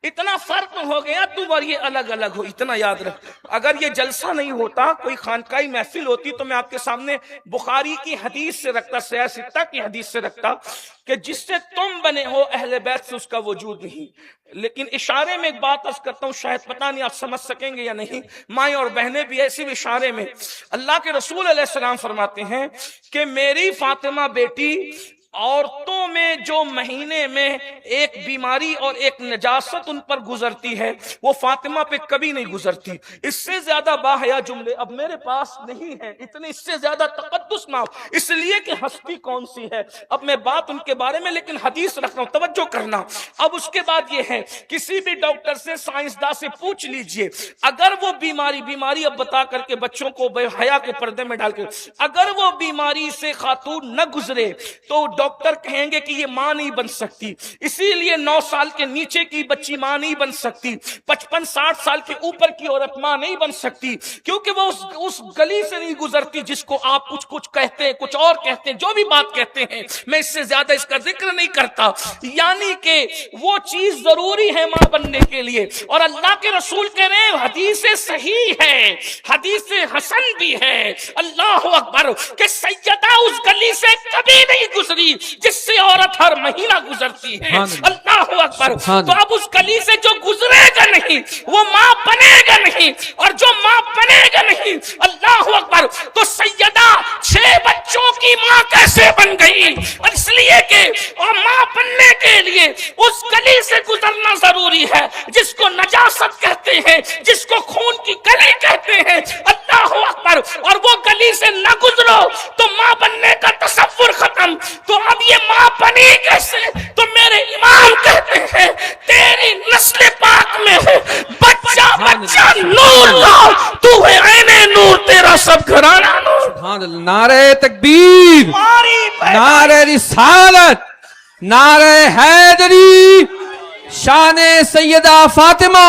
اتنا فرق ہو گیا، تم اور یہ الگ الگ ہو. اتنا یاد رکھ. اگر یہ جلسہ نہیں ہوتا، کوئی خانقاہی محفل ہوتی، تو میں آپ کے سامنے بخاری کی حدیث سے رکھتا، سیاہ ستہ کی حدیث سے رکھتا کہ جس سے تم بنے ہو اہل بیت سے اس کا وجود نہیں. لیکن اشارے میں ایک بات عرض کرتا ہوں، شاید پتہ نہیں آپ سمجھ سکیں گے یا نہیں. مائیں اور بہنیں بھی ایسے بھی اشارے میں اللہ کے رسول علیہ السلام فرماتے ہیں کہ میری فاطمہ بیٹی عورتوں میں جو مہینے میں ایک بیماری اور ایک نجاست ان پر گزرتی ہے وہ فاطمہ پہ کبھی نہیں گزرتی. اس سے زیادہ باحیا جملے اب میرے پاس نہیں ہیں، اتنے اس سے زیادہ تقدس نہ ہو، اس لیے کہ ہستی کون سی ہے. اب میں بات ان کے بارے میں لیکن حدیث رکھ رہا ہوں، توجہ کرنا. اب اس کے بعد یہ ہے، کسی بھی ڈاکٹر سے، سائنسداں سے پوچھ لیجئے، اگر وہ بیماری اب بتا کر کے بچوں کو بے حیا کے پردے میں ڈال کے، اگر وہ بیماری سے خاتون نہ گزرے تو ڈاکٹر کہیں گے کہ یہ ماں نہیں بن سکتی. اسی لیے 9 سال کے نیچے کی بچی ماں نہیں بن سکتی، 55-60 سال کے اوپر کی عورت ماں نہیں بن سکتی، کیونکہ وہ اس گلی سے نہیں گزرتی جس کو آپ کچھ کہتے ہیں، کچھ اور کہتے ہیں، جو بھی بات کہتے ہیں. میں اس سے زیادہ اس کا ذکر نہیں کرتا. یعنی کہ وہ چیز ضروری ہے ماں بننے کے لیے. اور اللہ کے رسول کہہ رہے ہیں حدیث صحیح ہے، حدیث حسن بھی ہے، اللہ اکبر، کہ سیدہ اس گلی سے کبھی نہیں گزری جس سے عورت ہر مہینہ گزرتی ہے. اللہ اکبر. تو اب اس گلی سے جو گزرے گا نہیں وہ ماں بنے گا نہیں، اور جو ماں بنے گا نہیں، اللہ اکبر. تو سیدہ 6 بچوں کی ماں کیسے بن گئی؟ اور اس لیے کہ ماں بننے کے لیے اس گلی سے گزرنا ضروری ہے جس کو نجاست کہتے ہیں، جس کو خون کی گلی کہتے ہیں. اللہ اکبر. اور وہ گلی سے نہ گزرو تو ماں بننے کا تصور ختم. تو اب یہ ماں بنی کیسے؟ تو میرے امام کہتے ہیں تیری نسل پاک میں ہے بچہ نور لا، تو ہے عین نور، تیرا سب گھرانہ نور. سبحان اللہ. نعرہ تکبیر، نعرہ رسالت، نعرہ حیدری، شان سیدہ فاطمہ.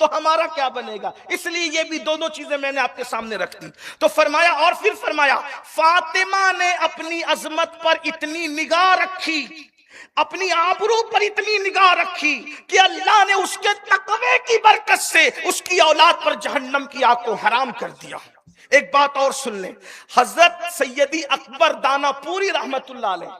تو ہمارا کیا بنے گا؟ اس لیے یہ بھی دونوں چیزیں میں نے آپ کے سامنے رکھ دی. تو فرمایا، اور پھر فرمایا فاطمہ نے اپنی عظمت پر اتنی نگاہ رکھی، اپنی آبرو پر اتنی نگاہ رکھی کہ اللہ نے اس کے تقوی کی برکت سے اس کی اولاد پر جہنم کی آگ کو حرام کر دیا. ایک بات اور سن لیں، حضرت سیدی اکبر دانا پوری رحمت اللہ علیہ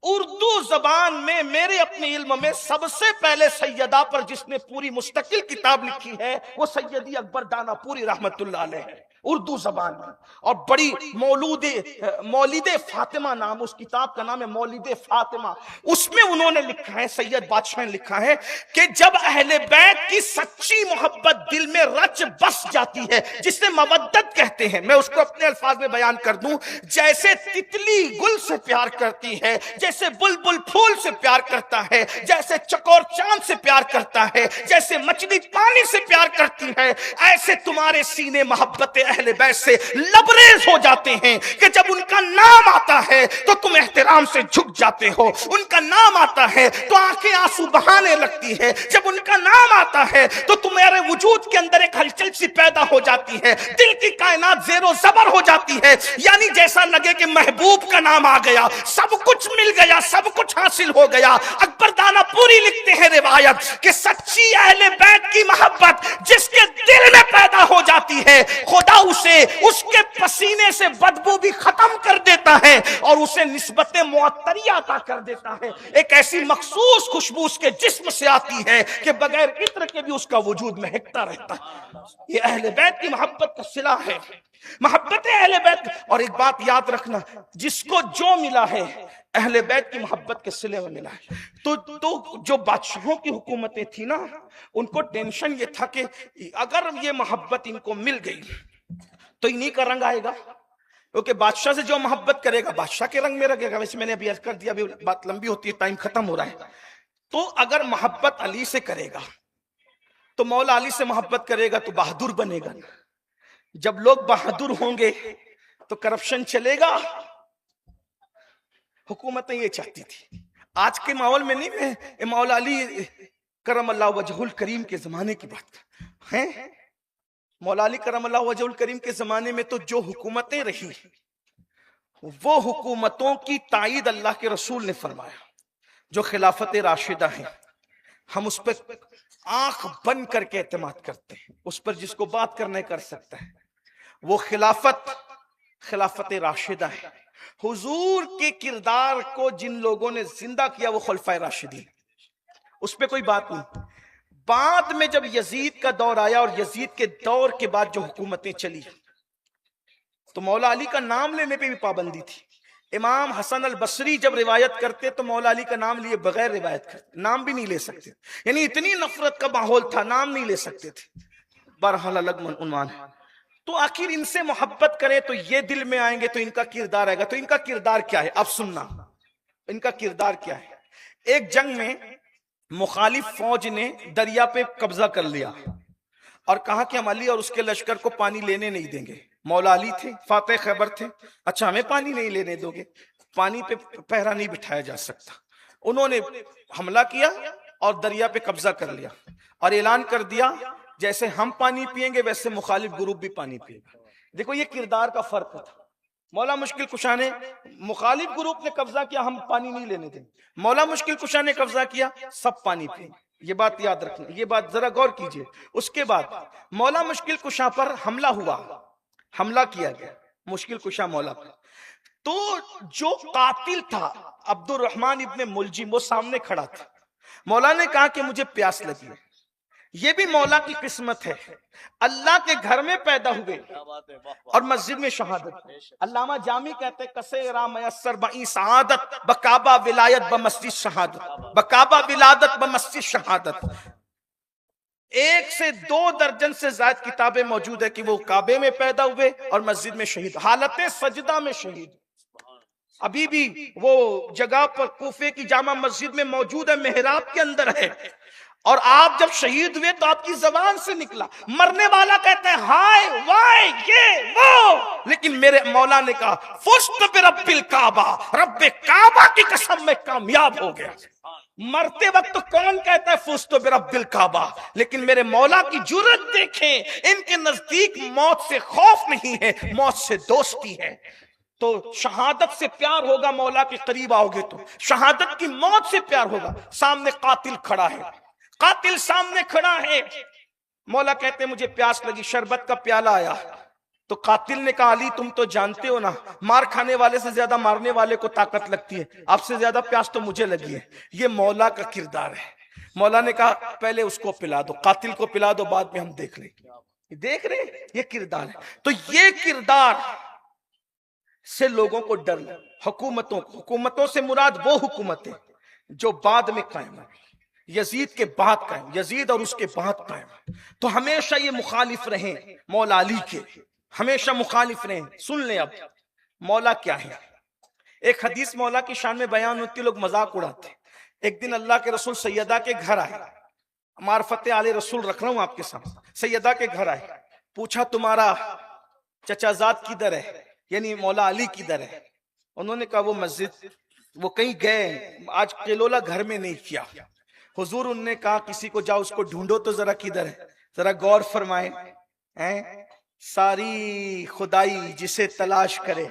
اردو زبان میں میرے اپنے علم میں سب سے پہلے سیدہ پر جس نے پوری مستقل کتاب لکھی ہے وہ سیدی اکبر دانا پوری رحمت اللہ علیہ ہے، اردو زبان میں. اور بڑی مولد فاطمہ نام، اس کتاب کا نام ہے مولد فاطمہ. اس میں انہوں نے لکھا ہے، سید بادشاہ نے لکھا ہے کہ جب اہل بیت کی سچی محبت دل میں رچ بس جاتی ہے، جسے مودت کہتے ہیں، میں اس کو اپنے الفاظ میں بیان کر دوں، جیسے تتلی گل سے پیار کرتی ہے، جیسے بلبل پھول سے پیار کرتا ہے، جیسے چکور چاند سے پیار کرتا ہے، جیسے مچھلی پانی سے پیار کرتی ہے، ایسے تمہارے سینے محبت اہل بیت سے لبریز ہو جاتے ہیں کہ جب ان کا نام آتا ہے تو تم احترام سے جھک جاتے ہو، ان کا نام آتا ہے تو آنکھیں آنسو بہانے لگتی ہے، جب ان کا نام آتا ہے تو تمہارے وجود کے اندر ایک ہلچل سی پیدا ہو جاتی ہے، دل کی کائنات زیر و زبر ہو جاتی ہے، یعنی جیسا لگے کہ محبوب کا نام آ گیا، سب کچھ مل گیا، سب کچھ حاصل ہو گیا. اکبر دانا پوری لکھتے ہیں روایت کہ سچی اہل بیت کی محبت جس کے دل میں پیدا ہو جاتی ہے، خدا اسے اس کے پسینے سے بدبو بھی ختم کر دیتا ہے اور اسے نسبت معطری عطا کر دیتا ہے. ایک ایسی مخصوص خوشبو اس کے جسم سے آتی ہے کہ بغیر عطر کے بھی اس کا وجود مہکتا رہتا ہے. یہ اہل بیت کی محبت کا صلہ ہے، محبت اہل بیت. اور ایک بات یاد رکھنا، جس کو جو ملا ہے اہل بیت کی محبت کے صلے میں ملا ہے. تو جو بادشاہوں کی حکومتیں تھی نا، ان کو ٹینشن یہ تھا کہ اگر یہ محبت ان کو مل گئی تو انہی کا رنگ آئے گا، کیونکہ بادشاہ سے جو محبت کرے گا بادشاہ کے رنگ میں رکھے گا. ویسے میں نے ابھی عرض کر دیا، ابھی بات لمبی ہوتی ہے، ٹائم ختم ہو رہا ہے. تو اگر محبت علی سے کرے گا تو مولا علی سے محبت کرے گا تو بہادر بنے گا. جب لوگ بہادر ہوں گے تو کرپشن چلے گا. حکومتیں یہ چاہتی تھی. آج کے ماحول میں نہیں، میں مولا علی کرم اللہ وجہ الکریم کے زمانے کی بات ہیں. مولا علی کرم اللہ وجہ الکریم کے زمانے میں تو جو حکومتیں رہی وہ حکومتوں کی تائید اللہ کے رسول نے فرمایا. جو خلافت راشدہ ہیں ہم اس پہ آنکھ بند کر کے اعتماد کرتے ہیں، اس پر جس کو بات کرنے کر سکتا ہے. وہ خلافت راشدہ ہے. حضور کے کردار کو جن لوگوں نے زندہ کیا وہ خلفائے راشدین، اس پہ کوئی بات نہیں. بعد میں جب یزید کا دور آیا اور یزید کے دور کے بعد جو حکومتیں چلی تو مولا علی کا نام لینے پہ بھی پابندی تھی. امام حسن البصری جب روایت کرتے تو مولا علی کا نام لیے بغیر روایت کرتے، نام بھی نہیں لے سکتے. یعنی اتنی نفرت کا ماحول تھا، نام نہیں لے سکتے تھے. بہرحال الگ عنوان ہے. تو آخر ان سے محبت کریں تو یہ دل میں آئیں گے تو ان کا کردار آئے گا. تو ان کا کردار کیا ہے؟ اب سننا ان کا کردار کیا ہے. ایک جنگ میں مخالف فوج نے دریا پہ قبضہ کر لیا اور کہا کہ ہم علی اور اس کے لشکر کو پانی لینے نہیں دیں گے. مولا علی تھے، فاتح خیبر تھے. اچھا ہمیں پانی نہیں لینے دو گے؟ پانی پہ پہرا نہیں بٹھایا جا سکتا. انہوں نے حملہ کیا اور دریا پہ قبضہ کر لیا اور اعلان کر دیا جیسے ہم پانی پیئیں گے ویسے مخالف گروپ بھی پانی پیے گا. دیکھو یہ کردار کا فرق تھا. مولا مشکل کشا نے، مخالف گروپ نے قبضہ کیا، ہم پانی نہیں لینے دیں. مولا مشکل کشا نے قبضہ کیا، سب پانی پئیں. یہ بات یاد رکھنا، یہ بات ذرا غور کیجئے. اس کے بعد مولا مشکل کشا پر حملہ ہوا، حملہ کیا گیا مشکل کشا مولا پر. تو جو قاتل تھا عبد الرحمن ابن ملجم وہ سامنے کھڑا تھا. مولا نے کہا کہ مجھے پیاس لگی ہے. یہ بھی مولا کی قسمت ہے، اللہ کے گھر میں پیدا ہوئے اور مسجد میں شہادت. علامہ جامی کہتے ہیں کسے را میسر بئی سعادت بکعبہ ولایت بمسجد شہادت، بکعبہ ولادت بمسجد شہادت. 1 سے 2 درجن سے زائد کتابیں موجود ہے کہ وہ کعبے میں پیدا ہوئے اور مسجد میں شہید، حالت سجدہ میں شہید. ابھی بھی وہ جگہ پر کوفے کی جامع مسجد میں موجود ہے، محراب کے اندر ہے. اور آپ جب شہید ہوئے تو آپ کی زبان سے نکلا، مرنے والا کہتا ہے ہائے وائے یہ وہ، لیکن میرے مولا نے کہا فزت برب الکعبہ، رب کعبہ کی قسم میں کامیاب ہو گیا. مرتے وقت تو کون کہتا ہے فزت برب الکعبہ، لیکن میرے مولا کی جرأت دیکھیں، ان کے نزدیک موت سے خوف نہیں ہے، موت سے دوستی ہے۔ تو شہادت سے پیار ہوگا، مولا کے قریب آؤ گے تو شہادت کی موت سے پیار ہوگا۔ سامنے قاتل کھڑا ہے، قاتل سامنے کھڑا ہے، مولا کہتے مجھے پیاس لگی، شربت کا پیالہ آیا، تو قاتل نے کہا علی تم تو جانتے ہو نا مار کھانے والے سے زیادہ مارنے والے کو طاقت لگتی ہے، آپ سے زیادہ پیاس تو مجھے لگی ہے۔ یہ مولا کا کردار ہے۔ مولا نے کہا پہلے اس کو پلا دو، قاتل کو پلا دو، بعد میں ہم دیکھ لیں گے۔ دیکھ رہے ہیں یہ کردار ہے۔ تو یہ کردار سے لوگوں کو ڈر لے۔ حکومتوں سے مراد وہ حکومتیں جو بعد میں قائم ہوئی، یزید کے بعد قائم، یزید اور اس کے بعد قائم، تو ہمیشہ یہ مخالف رہیں مولا علی کے، ہمیشہ مخالف رہیں۔ سن لیں اب مولا کیا ہے۔ ایک حدیث مولا کی شان میں بیان ہوتی، لوگ مذاق اڑاتے۔ ایک دن اللہ کے رسول سیدہ کے گھر آئے، معرفت آل رسول رکھ رہا ہوں آپ کے سامنے، سیدہ کے گھر آئے، پوچھا تمہارا چچا زاد کدھر ہے، یعنی مولا علی کدھر ہے؟ انہوں نے کہا وہ مسجد، وہ کہیں گئے، آج قیلولہ گھر میں نہیں کیا۔ حضور ان نے کہا کسی کو جاؤ اس کو ڈھونڈو تو ذرا کدھر ہے، ذرا غور فرمائیں۔ ساری خدائی جسے تلاش کرے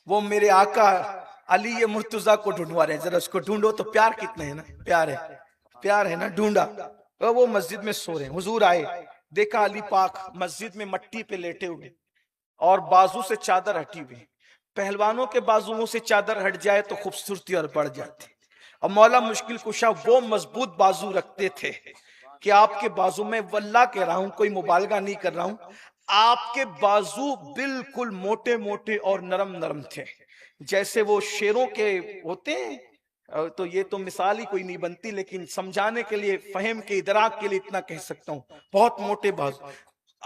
وہ میرے آقا علی مرتضیٰ کو ڈھونڈوا رہے ہیں، ذرا اس کو ڈھونڈو تو۔ پیار کتنا ہے نا، پیار ہے نا، ڈھونڈا۔ وہ مسجد میں سو رہے ہیں، حضور آئے، دیکھا علی پاک مسجد میں مٹی پہ لیٹے ہوئے اور بازو سے چادر ہٹی ہوئی۔ پہلوانوں کے بازوؤں سے چادر ہٹ جائے تو خوبصورتی اور بڑھ جاتی، اور مولا مشکل کشا وہ مضبوط بازو رکھتے تھے کہ آپ کے بازو میں، واللہ کہہ رہا ہوں، کوئی مبالغہ نہیں کر رہا ہوں، آپ کے بازو بالکل موٹے موٹے اور نرم نرم تھے، جیسے وہ شیروں کے ہوتے ہیں۔ تو یہ تو مثال ہی کوئی نہیں بنتی، لیکن سمجھانے کے لیے، فہم کے ادراک کے لیے اتنا کہہ سکتا ہوں، بہت موٹے بازو۔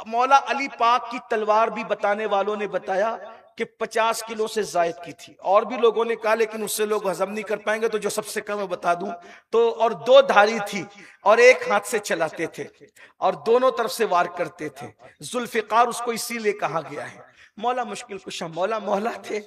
مولا علی پاک کی تلوار بھی بتانے والوں نے بتایا کہ 50 کلو سے زائد کی تھی، اور بھی لوگوں نے کہا لیکن اس سے لوگ ہضم نہیں کر پائیں گے، تو جو سب سے کم ہے بتا دوں تو، اور 2 دھاری تھی اور ایک ہاتھ سے چلاتے تھے اور دونوں طرف سے وار کرتے تھے، ذوالفقار اس کو اسی لیے کہا گیا ہے۔ مولا مشکل کشا، مولا تھے،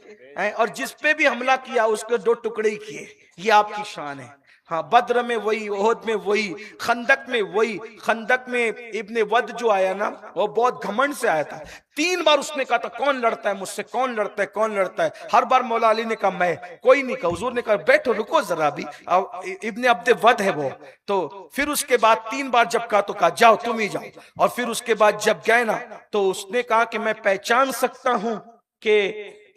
اور جس پہ بھی حملہ کیا اس کے 2 ٹکڑے ہی کیے، یہ آپ کی شان ہے۔ ہاں، بدر میں وہی، احد میں وہی، خندق میں وہی۔ خندق میں ابن ود جو آیا نا، وہ بہت گھمنڈ سے آیا تھا، 3 بار اس نے کہا تھا کون لڑتا ہے مجھ سے، کون لڑتا ہے، کون لڑتا ہے؟ ہر بار مولا علی نے کہا میں، کوئی نہیں کہا۔ حضور نے کہا بیٹھو، رکو ذرا بھی، ابن عبد ود ہے وہ۔ تو پھر اس کے بعد 3 بار جب کہا تو کہا جاؤ تم ہی جاؤ، اور پھر اس کے بعد جب گئے نا تو اس نے کہا کہ میں پہچان سکتا ہوں کہ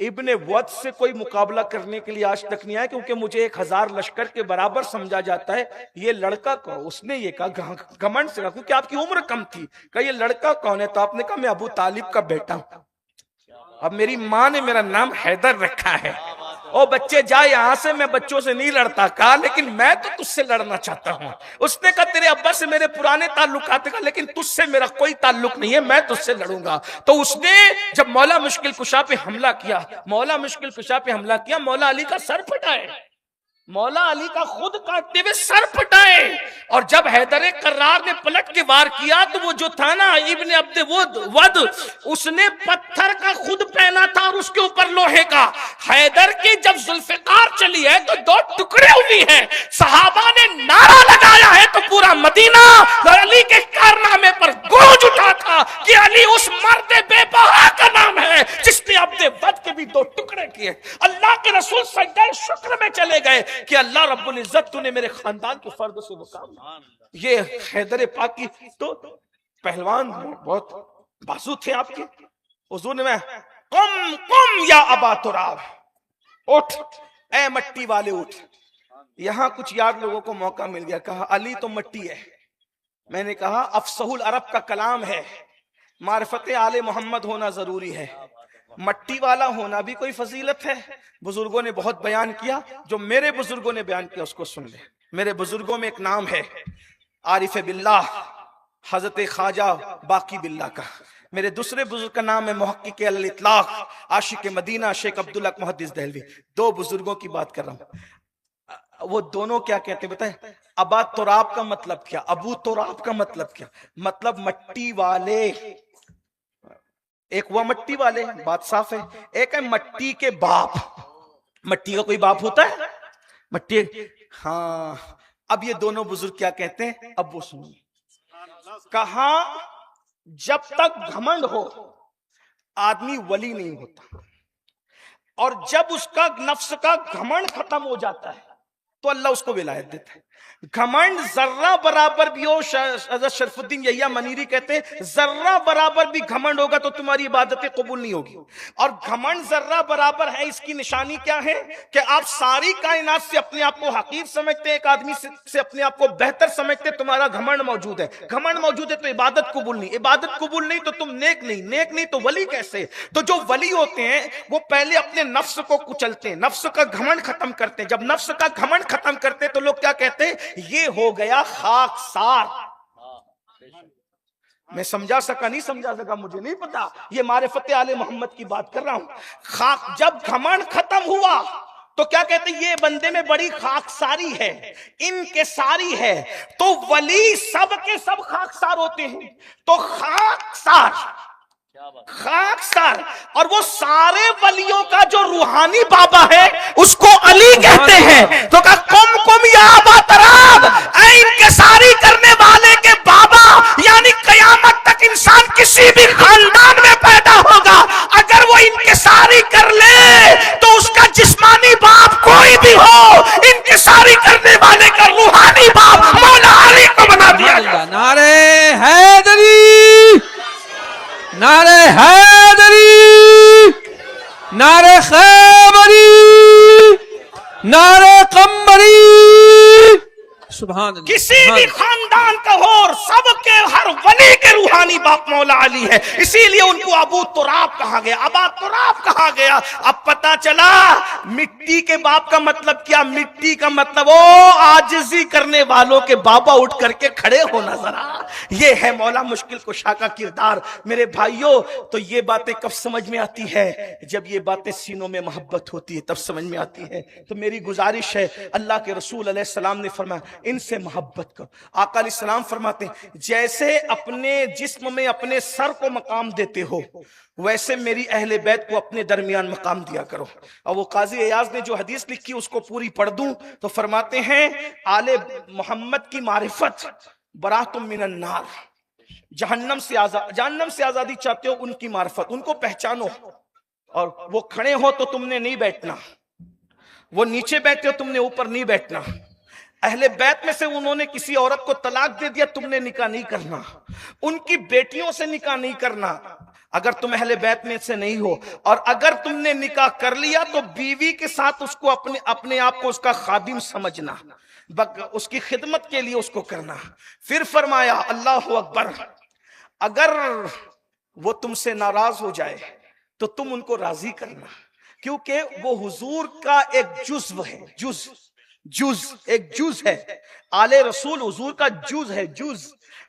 ابن ود سے کوئی مقابلہ کرنے کے لیے آج تک نہیں آیا، کیونکہ مجھے 1000 لشکر کے برابر سمجھا جاتا ہے، یہ لڑکا کون؟ اس نے یہ کہا گھمنڈ سے، کیونکہ آپ کی عمر کم تھی، کہا یہ لڑکا کون ہے؟ تو آپ نے کہا میں ابو طالب کا بیٹا ہوں، اب میری ماں نے میرا نام حیدر رکھا ہے۔ او بچے جا یہاں سے، میں بچوں سے نہیں لڑتا، کہا لیکن میں تو تجھ سے لڑنا چاہتا ہوں۔ اس نے کہا تیرے ابا سے میرے پرانے تعلقات ہیں، لیکن تجھ سے میرا کوئی تعلق نہیں ہے، میں تجھ سے لڑوں گا۔ تو اس نے جب مولا مشکل کشا پہ حملہ کیا، مولا علی کا سر پھٹائے، مولا علی کا خود کاٹتے ہوئے سر پھٹائے، اور جب حیدر کرار نے پلٹ کے وار کیا تو وہ جو تھا نا ابن عبد ود، اس نے پتھر کا خود پہنا تھا اور اس کے اوپر لوہے کا۔ حیدر کی جب ذوالفقار چلی ہے تو 2 ٹکڑے ہوئی ہیں، صحابہ نے نعرہ لگایا ہے تو پورا مدینہ علی کے کارنامے پر گونج اٹھا تھا کہ علی اس مرد بے بہا کا نام ہے جس نے عبد ود کے بھی 2 ٹکڑے کیے۔ اللہ کے رسول سجدہ شکر میں چلے گئے کہ اللہ رب العزت تو نے میرے خاندان کے فرد سے مقام۔ یہ حیدر پاک کی تو پہلوان بہت بازو تھے آپ کے۔ حضور نے قم یا ابا تراب، اٹھ اے مٹی والے اٹھ۔ یہاں کچھ یاد لوگوں کو موقع مل گیا، کہا علی تو مٹی ہے۔ میں نے کہا افصح العرب کا کلام ہے، معرفت آل محمد ہونا ضروری ہے، مٹی والا ہونا بھی کوئی فضیلت ہے۔ بزرگوں نے بہت بیان کیا، جو میرے بزرگوں نے بیان کیا اس کو سن لے۔ میرے بزرگوں میں ایک نام ہے عارف باللہ حضرت خواجہ باقی باللہ کا، میرے دوسرے بزرگ کا نام ہے محقق الاطلاق عاشق مدینہ شیخ عبدالحق محدث دہلوی۔ 2 بزرگوں کی بات کر رہا ہوں، وہ دونوں کیا کہتے ہیں بتائیں؟ ابا تراب کا مطلب کیا، ابو تراب کا مطلب کیا؟ مطلب مٹی والے۔ ایک وہ مٹی والے، بات صاف ہے، ایک ہے مٹی کے باپ۔ مٹی کا کوئی باپ ہوتا ہے؟ مٹی ہاں اب یہ دونوں بزرگ کیا کہتے ہیں، اب وہ سنیے. کہا جب تک گھمنڈ ہو آدمی ولی نہیں ہوتا، اور جب اس کا نفس کا گھمنڈ ختم ہو جاتا ہے تو اللہ اس کو ولایت دیتا ہے. گھمنڈ ذرہ برابر بھی ہو، حضرت شرف الدین یحییٰ منیری کہتے ہیں ذرہ برابر بھی گھمنڈ ہوگا تو تمہاری عبادتیں قبول نہیں ہوگی. اور گھمنڈ ذرہ برابر ہے، اس کی نشانی کیا ہے کہ آپ ساری کائنات سے اپنے آپ کو حقیر سمجھتے ہیں، ایک آدمی سے اپنے آپ کو بہتر سمجھتے، تمہارا گھمنڈ موجود ہے. گھمنڈ موجود ہے تو عبادت قبول نہیں، عبادت قبول نہیں تو تم نیک نہیں، نیک نہیں تو ولی کیسے؟ تو جو ولی ہوتے ہیں وہ پہلے اپنے نفس کو کچلتے ہیں، نفس کا گھمنڈ ختم کرتے ہیں. جب نفس کا گھمنڈ ختم کرتے تو لوگ کیا کہتے ہیں، یہ ہو گیا خاکسار. میں سمجھا سکا نہیں سمجھا سکا مجھے نہیں پتا، یہ معرفت آل محمد کی بات کر رہا ہوں. جب گھمنڈ ختم ہوا تو کیا کہتے ہیں، یہ بندے میں بڑی خاکساری ہے، انکساری ہے. تو ولی سب کے سب خاکسار ہوتے ہیں. تو خاکسار اور وہ سارے ولیوں کا جو روحانی بابا ہے اس کو علی کہتے ہیں. تو کہا کم یا ابا تراب، اے انکساری کرنے والے کے بابا. یعنی قیامت تک انسان کسی بھی خاندان میں پیدا ہوگا، اگر وہ انکساری کر لے تو اس کا جسمانی باپ کوئی بھی ہو، انکساری کرنے والے کا روحانی باپ مولا علی کو بنا دیا گیا. نعرہ حیدری، نعرہ حیدری، نعرہ خیبری، نعرہ قمبری. سبحان اللہ. کسی بھی خاندان کا ہو، سب کے ہر ولی کے روحانی باپ مولا علی ہے. اسی لیے ان کو ابو تراب کہا گیا، ابا تراب کہا گیا. اب پتا چلا مٹی کے باپ کا مطلب کیا، مٹی کا مطلب وہ عاجزی کرنے والوں کے بابا اٹھ کر کے کھڑے ہونا. ذرا یہ ہے مولا مشکل کشا کا کردار. میرے بھائیوں تو یہ باتیں کب سمجھ میں آتی ہے، جب یہ باتیں سینوں میں محبت ہوتی ہے تب سمجھ میں آتی ہے. تو میری گزارش ہے، اللہ کے رسول علیہ السلام نے فرمایا ان سے محبت کرو. آقا علیہ السلام فرماتے ہیں جیسے اپنے جسم میں اپنے سر کو مقام دیتے ہو ویسے میری اہل بیت کو اپنے درمیان مقام دیا کرو. اور وہ قاضی ایاز نے جو حدیث لکھی اس کو پوری پڑھ دوں تو فرماتے ہیں آل محمد کی معرفت براۃ من النار، جہنم سے آزادی چاہتے ہو ان کی معرفت، ان کو پہچانو. اور وہ کھڑے ہو تو تم نے نہیں بیٹھنا، وہ نیچے بیٹھے ہو تم نے اوپر نہیں بیٹھنا. اہل بیت میں سے انہوں نے کسی عورت کو طلاق دے دیا، تم نے نکاح نہیں کرنا، ان کی بیٹیوں سے نکاح نہیں کرنا اگر تم اہل بیت میں سے نہیں ہو. اور اگر تم نے نکاح کر لیا تو بیوی کے ساتھ اس کو اپنے آپ کو اس کا خادم سمجھنا، اس کی خدمت کے لیے اس کو کرنا. پھر فرمایا اللہ اکبر، اگر وہ تم سے ناراض ہو جائے تو تم ان کو راضی کرنا، کیونکہ وہ حضور کا ایک جزو ہے. ایک جز ہے، آل رسول حضور کا جز ہے.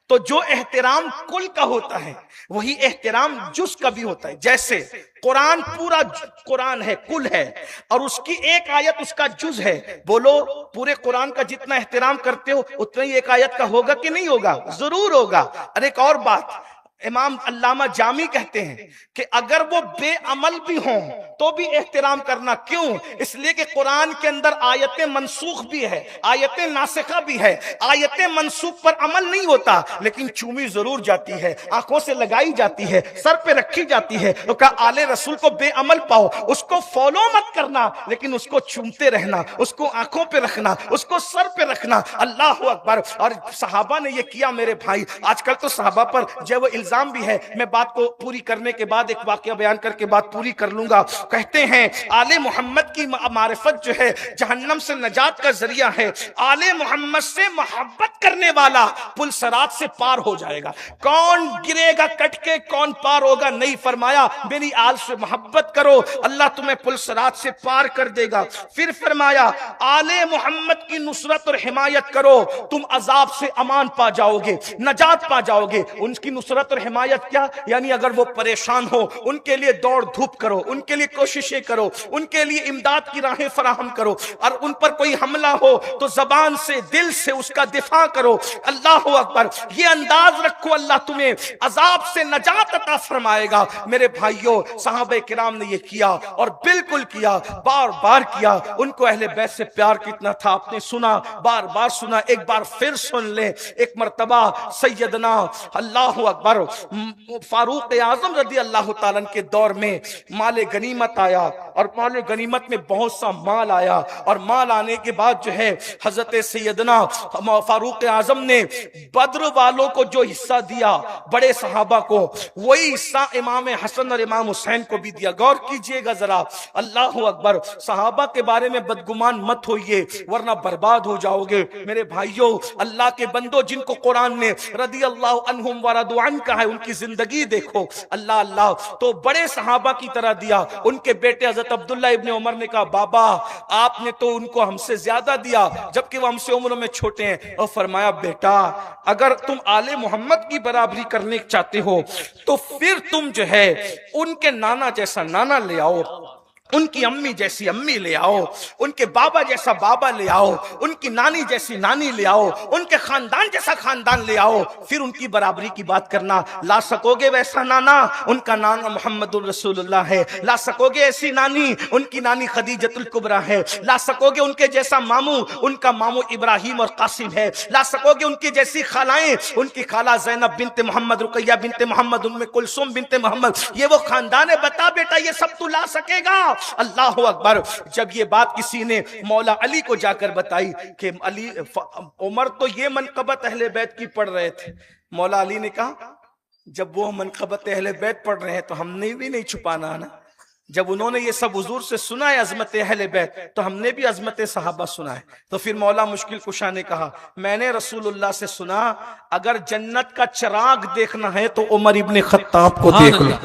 تو جو احترام کل کا ہوتا ہے وہی احترام جز کا بھی ہوتا ہے. جیسے قرآن پورا قرآن ہے، کل ہے، اور اس کی ایک آیت اس کا جز ہے. بولو پورے قرآن کا جتنا احترام کرتے ہو اتنا ہی ایک آیت کا ہوگا کہ نہیں ہوگا؟ ضرور ہوگا. اور ایک اور بات امام علامہ جامی کہتے ہیں کہ اگر وہ بے عمل بھی ہوں تو بھی احترام کرنا. کیوں؟ اس لیے کہ قرآن کے اندر آیت منسوخ بھی ہے، آیت ناسخہ بھی ہے. آیت منسوخ پر عمل نہیں ہوتا لیکن چومی ضرور جاتی ہے، آنکھوں سے لگائی جاتی ہے، سر پہ رکھی جاتی ہے. تو کہا آل رسول کو بے عمل پاؤ، اس کو فالو مت کرنا لیکن اس کو چومتے رہنا، اس کو آنکھوں پہ رکھنا، اس کو سر پہ رکھنا. اللہ اکبر. اور صحابہ نے یہ کیا میرے بھائی. آج کل تو صحابہ پر جو وہ الزام بھی ہے، میں بات کو پوری کرنے کے بعد ایک واقعہ بیان کر کے بات پوری کر لوں گا. کہتے ہیں آل محمد کی معرفت جو ہے جہنم سے نجات کا ذریعہ ہے. آل محمد سے محبت کرنے والا پل صراط سے پار ہو جائے گا. کون گرے گا کٹ کے، کون پار ہوگا نہیں. فرمایا میری آل سے محبت کرو، اللہ تمہیں پل صراط سے پار کر دے گا. پھر فرمایا آل محمد کی نصرت اور حمایت کرو، تم عذاب سے امان پا جاؤ گے، نجات پا جاؤ گے. ان کی نصرت اور حمایت کیا یعنی اگر وہ پریشان ہو ان کے لیے دوڑ دھوپ کرو، ان کے لیے کوششیں کرو، ان کے لیے امداد کی راہیں فراہم کرو، اور ان پر کوئی حملہ ہو تو زبان سے دل سے اس کا دفاع کرو۔ اللہ اکبر، یہ انداز رکھو، اللہ تمہیں عذاب سے نجات عطا فرمائے گا۔ میرے بھائیوں، صحابہ کرام نے یہ کیا اور بالکل کیا، بار بار کیا۔ ان کو اہل بیت سے پیار کتنا تھا آپ نے سنا، بار بار سنا، ایک بار پھر سن لیں۔ ایک مرتبہ سیدنا اللہ اکبر فاروق اعظم رضی اللہ تعالیٰ کے دور میں مال غنیمت آیا، اور مال غنیمت میں بہت سا مال آیا، اور مال آنے کے بعد جو ہے حضرت سیدنا فاروق اعظم نے بدر والوں کو جو حصہ دیا بڑے صحابہ کو، وہی حصہ امام حسن اور امام حسین کو بھی دیا۔ غور کیجئے گا ذرا، اللہ اکبر، صحابہ کے بارے میں بدگمان مت ہوئیے ورنہ برباد ہو جاؤ گے۔ میرے بھائیوں، اللہ کے بندوں جن کو قرآن نے رضی اللہ عنہم ورضوا عنہ کہا ہے، ان کی زندگی دیکھو، اللہ اللہ، تو بڑے صحابہ کی طرح دیا۔ ان کے بیٹے حضرت عبداللہ ابن عمر نے کہا بابا آپ نے تو ان کو ہم سے زیادہ دیا جبکہ وہ ہم سے عمر میں چھوٹے ہیں، اور فرمایا بیٹا اگر تم آل محمد کی برابری کرنے چاہتے ہو تو پھر تم جو ہے ان کے نانا جیسا نانا لے آؤ، ان کی امی جیسی امی لے آؤ، ان کے بابا جیسا بابا لے آؤ، ان کی نانی جیسی نانی لے آؤ، ان کے خاندان جیسا خاندان لے آؤ، پھر ان کی برابری کی بات کرنا۔ لا سکو گے ویسا نانا، ان کا نانا محمد الرسول اللہ ہے۔ لا سکو گے ایسی نانی، ان کی نانی خدیجۃ الکبریٰ ہے۔ لا سکو گے ان کے جیسا ماموں، ان کا ماموں ابراہیم اور قاسم ہے۔ لا سکو گے ان کی جیسی خالائیں، ان کی خالہ زینب بنت محمد، رقیہ بنت محمد، ام کلثوم بنت محمد، یہ وہ خاندان ہے۔ بتا بیٹا یہ سب تو لا سکے گا؟ اللہ اکبر۔ جب یہ بات کسی نے مولا علی کو جا کر بتائی کہ علی عمر تو یہ منقبت اہل بیت کی پڑھ رہے تھے، مولا علی نے کہا جب وہ منقبت اہل بیت پڑھ رہے ہیں تو ہم نے بھی نہیں چھپانا نا۔ جب انہوں نے یہ سب حضور سے سنا ہے عظمت اہل بیت، تو ہم نے بھی عظمت صحابہ سنا ہے۔ تو پھر مولا مشکل کشا نے کہا میں نے رسول اللہ سے سنا اگر جنت کا چراغ دیکھنا ہے تو عمر ابن خطاب کو دیکھ لو۔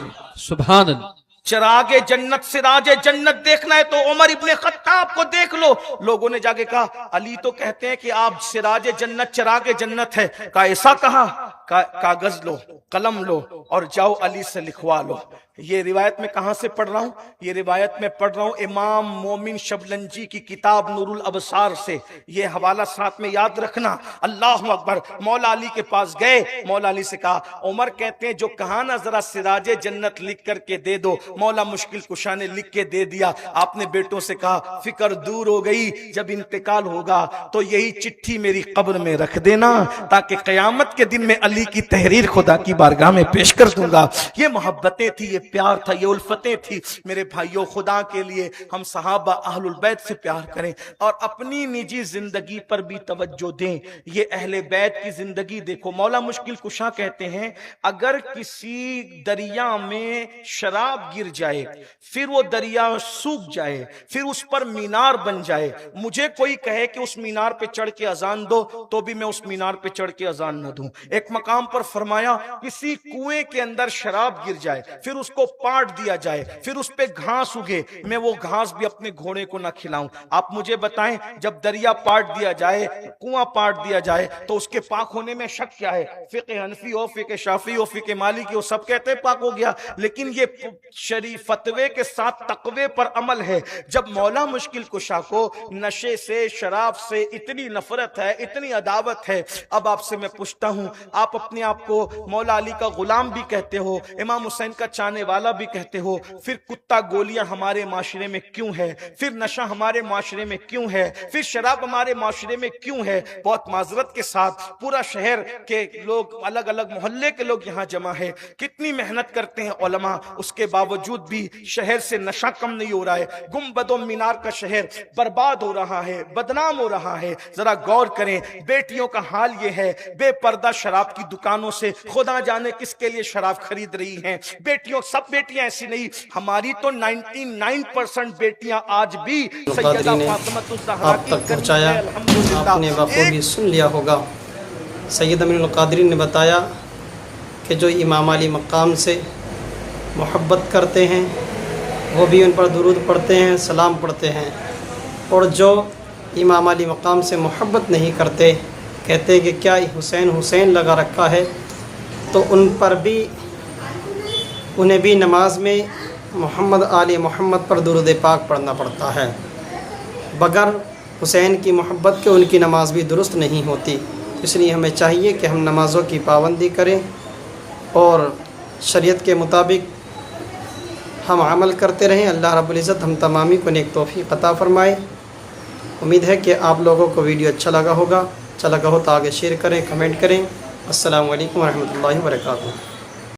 سبحان اللہ۔ چراغ جنت، سراج جنت دیکھنا ہے تو عمر ابن خطاب کو دیکھ لو۔ لوگوں نے جا کے کہا علی تو کہتے ہیں کہ آپ سراج جنت چراغ جنت ہے، کہا ایسا کہا؟ کاغذ لو، قلم لو اور جاؤ علی سے لکھوا لو۔ یہ روایت میں کہاں سے پڑھ رہا ہوں؟ یہ روایت میں پڑھ رہا ہوں امام مومن شبلنجی کی کتاب نور الابصار سے۔ یہ حوالہ ساتھ میں یاد رکھنا۔ اللہ اکبر۔ مولا علی کے پاس گئے، مولا علی سے کہا عمر کہتے ہیں جو کہا نا ذرا سراج جنت لکھ کر کے دے دو۔ مولا مشکل کشا نے لکھ کے دے دیا۔ آپ نے بیٹوں سے کہا فکر دور ہو گئی، جب انتقال ہوگا تو یہی چٹھی میری قبر میں رکھ دینا تاکہ قیامت کے دن میں علی کی تحریر خدا کی بارگاہ میں پیش کر دوں گا۔ یہ محبتیں تھی، یہ پیار تھا، یہ الفتیں تھی۔ میرے بھائیوں، خدا کے لیے ہم صحابہ اہل البیت سے پیار کریں اور اپنی نجی زندگی پر بھی توجہ دیں۔ یہ اہل بیت کی زندگی دیکھو۔ مولا مشکل کشا کہتے ہیں اگر کسی دریا میں شراب گر جائے، پھر وہ دریا سوکھ جائے، پھر اس پر مینار بن جائے، مجھے کوئی کہے کہ اس مینار پہ چڑھ کے اذان دو تو بھی میں اس مینار پہ چڑھ کے اذان نہ دوں۔ ایک مقام پر فرمایا کسی کنویں کے اندر شراب گر جائے، پھر اس کو پاٹ دیا جائے، پھر اس پہ گھاس اگے، میں وہ گھاس بھی اپنے گھوڑے کو نہ کھلاؤں۔ آپ مجھے بتائیں جب دریا پاٹ دیا جائے، کنواں پاٹ دیا جائے تو اس کے پاک ہونے میں شک کیا ہے؟ فقہ حنفی ہو، فقہ شافعی ہو، فقہ مالکی ہو، سب کہتے ہیں پاک ہو گیا، لیکن یہ شریف فتوے کے ساتھ تقوی پر عمل ہے۔ جب مولا مشکل کشا کو نشے سے، شراب سے اتنی نفرت ہے، اتنی عداوت ہے، اب آپ سے میں پوچھتا ہوں آپ اپنے آپ کو مولا علی کا غلام بھی کہتے ہو، امام حسین کا چاہنے والا بھی کہتے ہو، پھر کتا گولیاں ہمارے معاشرے میں کیوں ہے؟ پھر نشہ ہمارے معاشرے میں کیوں ہے؟ پھر شراب ہمارے معاشرے میں کیوں ہے؟ بہت معذرت کے ساتھ پورا شہر کے لوگ، الگ الگ محلے کے لوگ یہاں جمع ہے، کتنی محنت کرتے ہیں علماء، اس کے باوجود بھی شہر سے نشہ کم نہیں ہو رہا ہے۔ گنبد و مینار کا شہر برباد ہو رہا ہے، بدنام ہو رہا ہے۔ ذرا غور کریں، بیٹیوں کا حال یہ ہے، بے پردہ شراب کی دکانوں سے خدا جانے کس کے لیے شراب خرید رہی ہیں۔ بیٹیوں، سب بیٹیاں ایسی نہیں، ہماری تو 99% بیٹیاں آج بھی سیدہ فاطمہ الزہرا آپ تک پہنچایا، آپ نے بخوبی سن لیا ہوگا۔ سید امین القادری نے بتایا کہ جو امام علی مقام سے محبت کرتے ہیں وہ بھی ان پر درود پڑھتے ہیں، سلام پڑھتے ہیں، اور جو امام علی مقام سے محبت نہیں کرتے، کہتے کہ کیا حسین حسین لگا رکھا ہے، تو ان پر بھی انہیں بھی نماز میں محمد آل محمد پر درود پاک پڑھنا پڑتا ہے. بغیر حسین کی محبت کے ان کی نماز بھی درست نہیں ہوتی. اس لیے ہمیں چاہیے کہ ہم نمازوں کی پابندی کریں اور شریعت کے مطابق ہم عمل کرتے رہیں. اللہ رب العزت ہم تمامی کو نیک توفیق عطا فرمائے. امید ہے کہ آپ لوگوں کو ویڈیو اچھا لگا ہوگا. اچھا لگا ہو تو آگے شیئر کریں، کمنٹ کریں. السلام علیکم ورحمۃ اللہ وبرکاتہ.